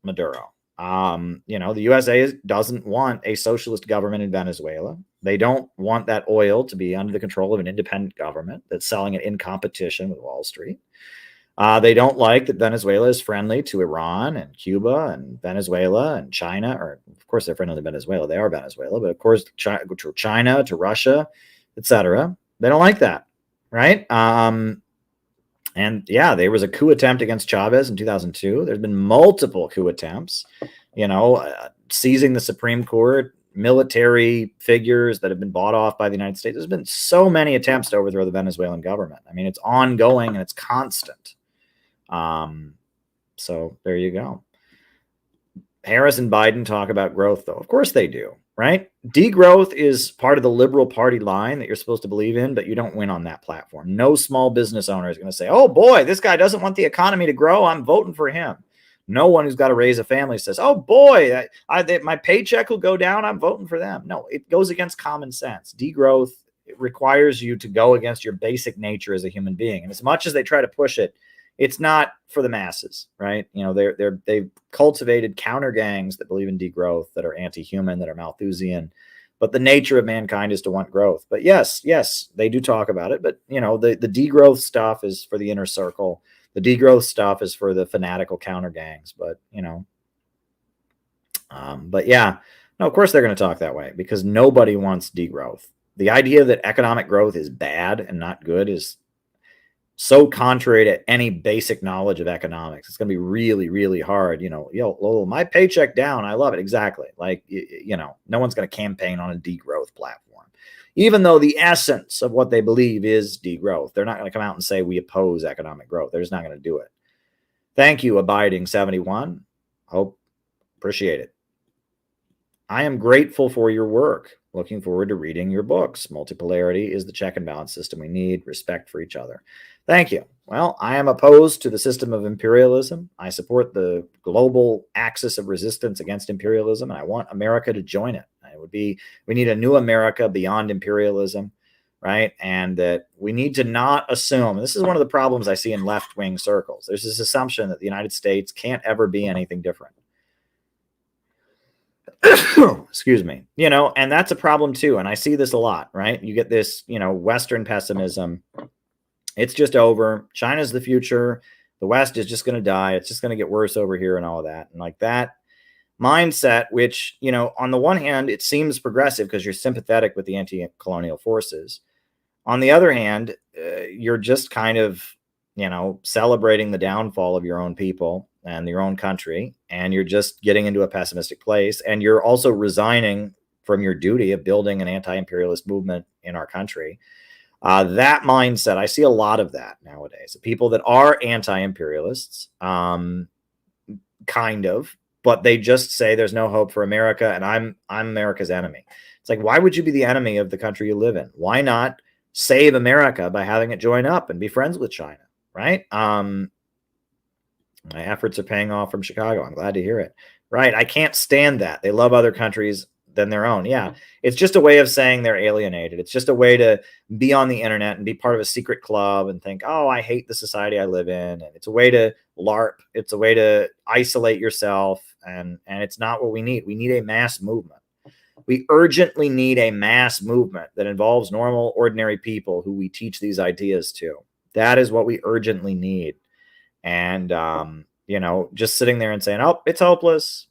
Speaker 1: Maduro. The USA doesn't want a socialist government in Venezuela. They don't want that oil to be under the control of an independent government that's selling it in competition with Wall Street. They don't like that Venezuela is friendly to Iran and Cuba and Venezuela and China, or of course they're friendly to Venezuela. They are Venezuela, but of course to China, to Russia, etc. They don't like that, right? There was a coup attempt against Chavez in 2002. There's been multiple coup attempts, seizing the Supreme Court, military figures that have been bought off by the United States. There's been so many attempts to overthrow the Venezuelan government. I mean, it's ongoing and it's constant. So there you go. Harris and Biden talk about growth, though. Of course they do, right? Degrowth is part of the liberal party line that you're supposed to believe in, but you don't win on that platform. No small business owner is going to say, oh boy, this guy doesn't want the economy to grow, I'm voting for him. No one who's got to raise a family says, oh boy, my paycheck will go down, I'm voting for them. No, it goes against common sense. Degrowth, it requires you to go against your basic nature as a human being. And as much as they try to push it, it's not for the masses, right? You know, they've cultivated counter gangs that believe in degrowth, that are anti-human, that are Malthusian. But the nature of mankind is to want growth. But yes, they do talk about it. But you know, the degrowth stuff is for the inner circle. The degrowth stuff is for the fanatical counter gangs. But you know, but yeah, no, of course they're going to talk that way because nobody wants degrowth. The idea that economic growth is bad and not good is so contrary to any basic knowledge of economics. It's going to be really, really hard. You know, my paycheck down, I love it. Exactly. Like, you know, no one's going to campaign on a degrowth platform, even though the essence of what they believe is degrowth. They're not going to come out and say we oppose economic growth. They're just not going to do it. Thank you, Abiding 71. Hope, appreciate it. I am grateful for your work. Looking forward to reading your books. Multipolarity is the check and balance system we need. Respect for each other. Thank you. Well, I am opposed to the system of imperialism. I support the global axis of resistance against imperialism, and I want America to join it. We need a new America beyond imperialism, right? And that we need to not assume, this is one of the problems I see in left-wing circles. There's this assumption that the United States can't ever be anything different. Excuse me. You know, and that's a problem too. And I see this a lot, right? You get this, you know, Western pessimism. It's just over. China's the future. The West is just going to die. It's just going to get worse over here and all of that. And like that mindset, which, you know, on the one hand, it seems progressive because you're sympathetic with the anti-colonial forces. On the other hand, you're just kind of, you know, celebrating the downfall of your own people and your own country, and you're just getting into a pessimistic place, and you're also resigning from your duty of building an anti-imperialist movement in our country. That mindset, I see a lot of that nowadays. People that are anti-imperialists, kind of, but they just say there's no hope for America, and I'm America's enemy. It's like, why would you be the enemy of the country you live in? Why not save America by having it join up and be friends with China, right? My efforts are paying off from Chicago. I'm glad to hear it. Right. I can't stand that. They love other countries than their own. Yeah. It's just a way of saying they're alienated. It's just a way to be on the internet and be part of a secret club and think, oh, I hate the society I live in. And it's a way to LARP. It's a way to isolate yourself. And it's not what we need. We need a mass movement. We urgently need a mass movement that involves normal, ordinary people who we teach these ideas to. That is what we urgently need. And, you know, just sitting there and saying, oh, it's hopeless.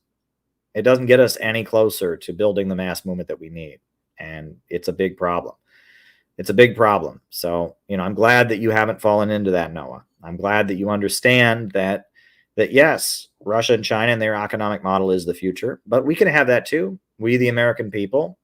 Speaker 1: It doesn't get us any closer to building the mass movement that we need. And it's a big problem. It's a big problem. So, you know, I'm glad that you haven't fallen into that, Noah. I'm glad that you understand that yes, Russia and China and their economic model is the future, but we can have that too. We, the American people,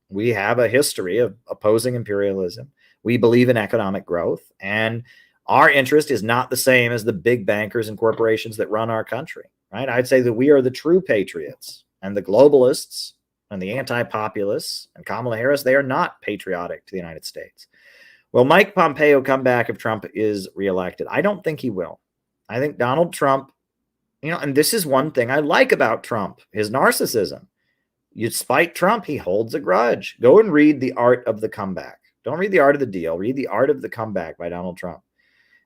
Speaker 1: we have a history of opposing imperialism. We believe in economic growth, and our interest is not the same as the big bankers and corporations that run our country, right? I'd say that we are the true patriots, and the globalists and the anti-populists and Kamala Harris, they are not patriotic to the United States. Will Mike Pompeo come back if Trump is reelected? I don't think he will. I think Donald Trump, you know, and this is one thing I like about Trump, his narcissism. You spite Trump, he holds a grudge. Go and read The Art of the Comeback. Don't read The Art of the Deal. Read The Art of the Comeback by Donald Trump.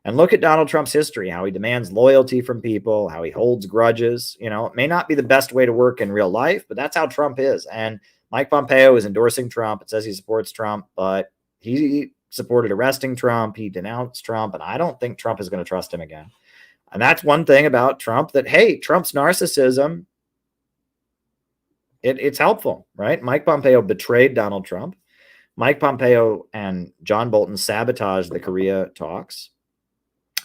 Speaker 1: And look at Donald Trump's history, how he demands loyalty from people, how he holds grudges. You know, it may not be the best way to work in real life, but that's how Trump is. And Mike Pompeo is endorsing Trump. It says he supports Trump, but he supported arresting Trump. He denounced Trump, and I don't think Trump is going to trust him again. And that's one thing about Trump that, hey, Trump's narcissism, it's helpful, right? Mike Pompeo betrayed Donald Trump. Mike Pompeo and John Bolton sabotaged the Korea talks.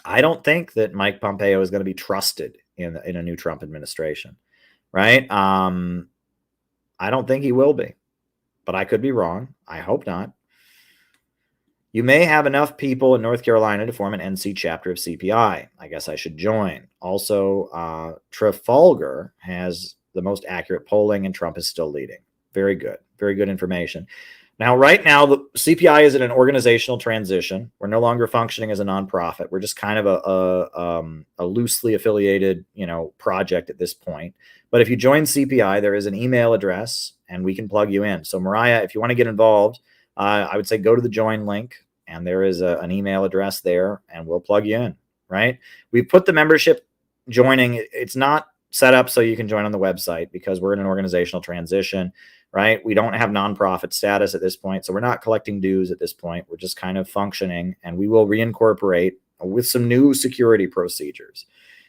Speaker 1: I don't think that Mike Pompeo is going to be trusted in a new Trump administration, right? I don't think he will be, but I could be wrong. I hope not. You may have enough people in North Carolina to form an NC chapter of CPI. I guess I should join. Also, Trafalgar has the most accurate polling, and Trump is still leading. Very good. Very good information. Now, right now, the CPI is in an organizational transition. We're no longer functioning as a nonprofit. We're just kind of a loosely affiliated, project at this point. But if you join CPI, there is an email address, and we can plug you in. So, Mariah, if you want to get involved, I would say go to the join link, and there is an email address there, and we'll plug you in, right? We've put the membership joining. It's not set up so you can join on the website because we're in an organizational transition, right? We don't have nonprofit status at this point, so we're not collecting dues at this point. We're just kind of functioning, and we will reincorporate with some new security procedures.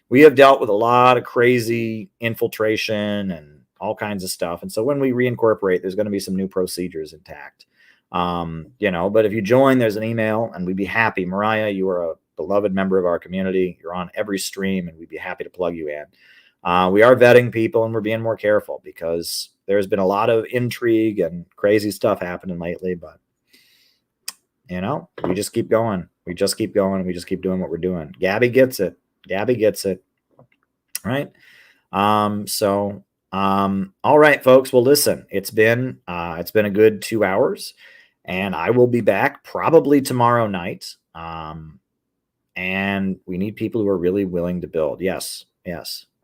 Speaker 1: We have dealt with a lot of crazy infiltration and all kinds of stuff, and so when we reincorporate, there's going to be some new procedures intact. But if you join, there's an email, and we'd be happy. Mariah, you are a beloved member of our community. You're on every stream, and we'd be happy to plug you in. We are vetting people, and we're being more careful because there's been a lot of intrigue and crazy stuff happening lately, but we just keep going. We just keep going. We just keep doing what we're doing. Gabby gets it. Right. All right, folks. Well, listen, it's been a good 2 hours, and I will be back probably tomorrow night. And we need people who are really willing to build. Yes.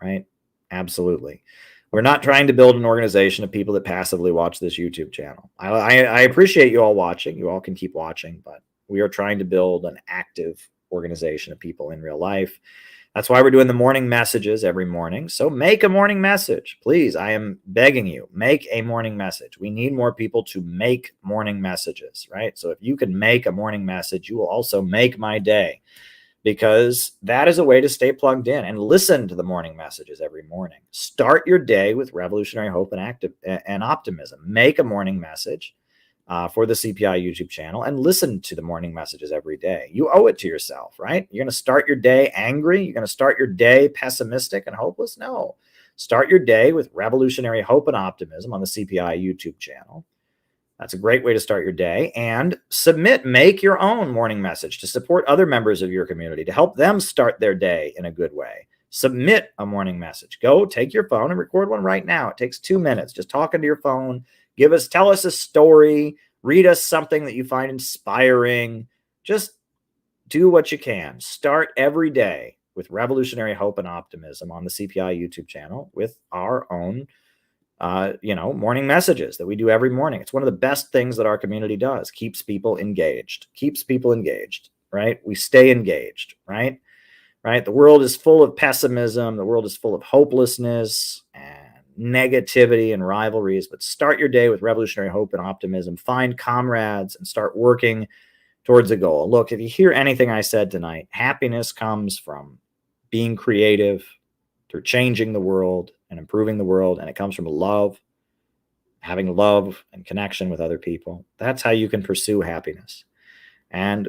Speaker 1: Right. Absolutely. We're not trying to build an organization of people that passively watch this YouTube channel. I appreciate you all watching. You all can keep watching, but we are trying to build an active organization of people in real life. That's why we're doing the morning messages every morning. So make a morning message. Please, I am begging you, make a morning message. We need more people to make morning messages, right? So if you can make a morning message, you will also make my day, because that is a way to stay plugged in and listen to the morning messages every morning. Start your day with revolutionary hope and optimism. Make a morning message for the CPI YouTube channel and listen to the morning messages every day. You owe it to yourself, right? You're going to start your day angry. You're going to start your day pessimistic and hopeless. No, start your day with revolutionary hope and optimism on the CPI YouTube channel. That's a great way to start your day. And make your own morning message to support other members of your community, to help them start their day in a good way. Submit a morning message. Go take your phone and record one right now. It takes 2 minutes. Just talking to your phone. Tell us a story. Read us something that you find inspiring. Just do what you can. Start every day with revolutionary hope and optimism on the CPI YouTube channel with our own morning messages that we do every morning. It's one of the best things that our community does. Keeps people engaged, right? We stay engaged, right? The world is full of pessimism. The world is full of hopelessness and negativity and rivalries, but start your day with revolutionary hope and optimism. Find comrades and start working towards a goal. Look, if you hear anything I said tonight, happiness comes from being creative, through changing the world and improving the world. And it comes from love, having love and connection with other people. That's how you can pursue happiness. And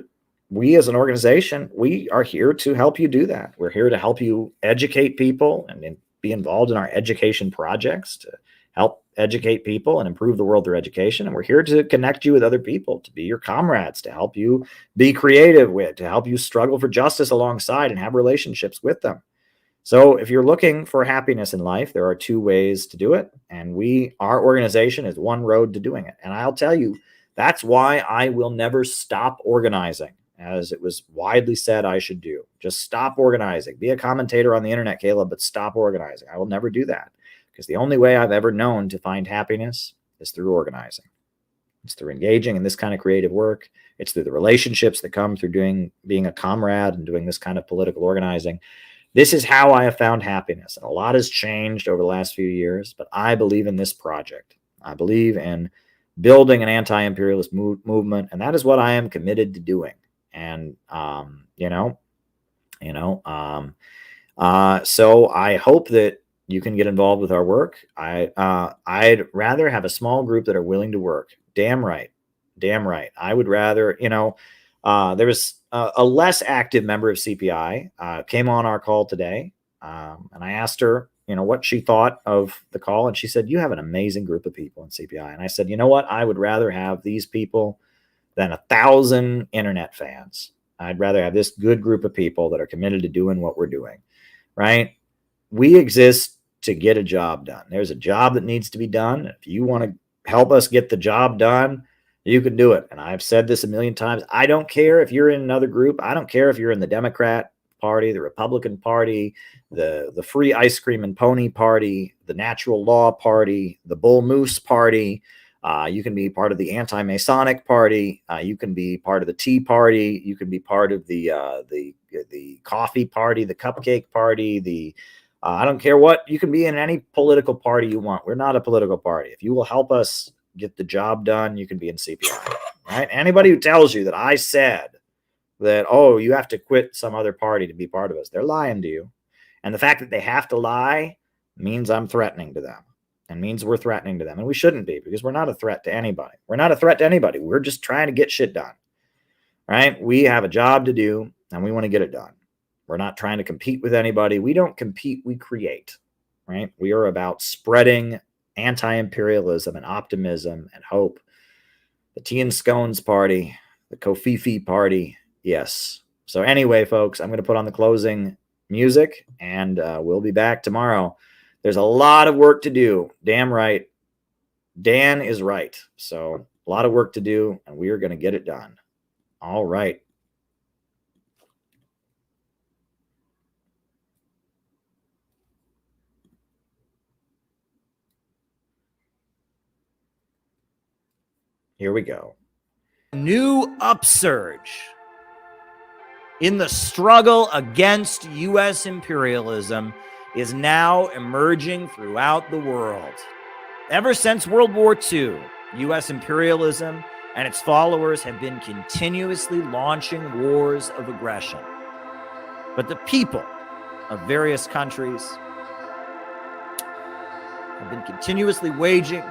Speaker 1: we as an organization, we are here to help you do that. We're here to help you educate people and be involved in our education projects to help educate people and improve the world through education. And we're here to connect you with other people, to be your comrades, to help you be creative with, to help you struggle for justice alongside and have relationships with them. So if you're looking for happiness in life, there are 2 ways to do it. And our organization is one road to doing it. And I'll tell you, that's why I will never stop organizing, as it was widely said I should do. Just stop organizing. Be a commentator on the internet, Caleb, but stop organizing. I will never do that, because the only way I've ever known to find happiness is through organizing. It's through engaging in this kind of creative work. It's through the relationships that come through being a comrade and doing this kind of political organizing. This is how I have found happiness. And a lot has changed over the last few years, but I believe in this project. I believe in building an anti-imperialist movement, and that is what I am committed to doing. And, so I hope that you can get involved with our work. I'd rather have a small group that are willing to work. Damn right. I would rather, there was a less active member of CPI came on our call today. And I asked her, what she thought of the call. And she said, you have an amazing group of people in CPI. And I said, you know what? I would rather have these people than 1,000 internet fans. I'd rather have this good group of people that are committed to doing what we're doing, right? We exist to get a job done. There's a job that needs to be done. If you want to help us get the job done, you can do it. And I've said this a million times. I don't care if you're in another group. I don't care if you're in the Democrat Party, the Republican Party, the Free Ice Cream and Pony Party, the Natural Law Party, the Bull Moose Party. You can be part of the Anti-Masonic Party. You can be part of the Tea Party. You can be part of the Coffee Party, the Cupcake Party, I don't care what. You can be in any political party you want. We're not a political party. If you will help us get the job done, you can be in CPI. Right? Anybody who tells you that I said that, oh, you have to quit some other party to be part of us, they're lying to you. And the fact that they have to lie means I'm threatening to them, and means we're threatening to them. And we shouldn't be, because we're not a threat to anybody. We're not a threat to anybody. We're just trying to get shit done. Right? We have a job to do, and we want to get it done. We're not trying to compete with anybody. We don't compete, we create, right? We are about spreading anti-imperialism and optimism and hope. The Tea and Scones Party, the Kofifi Party, yes. So anyway, folks, I'm going to put on the closing music, and we'll be back tomorrow. There's a lot of work to do. Damn right. Dan is right. So a lot of work to do, and we are going to get it done. All right. Here we go.
Speaker 5: New upsurge in the struggle against U.S. imperialism is now emerging throughout the world. Ever since World War II, U.S. imperialism and its followers have been continuously launching wars of aggression. But the people of various countries have been continuously waging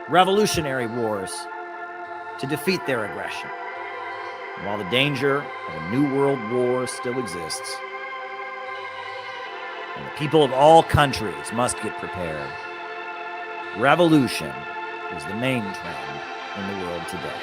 Speaker 5: revolutionary wars to defeat their aggression. And while the danger of a new world war still exists, and the people of all countries must get prepared, revolution is the main trend in the world today.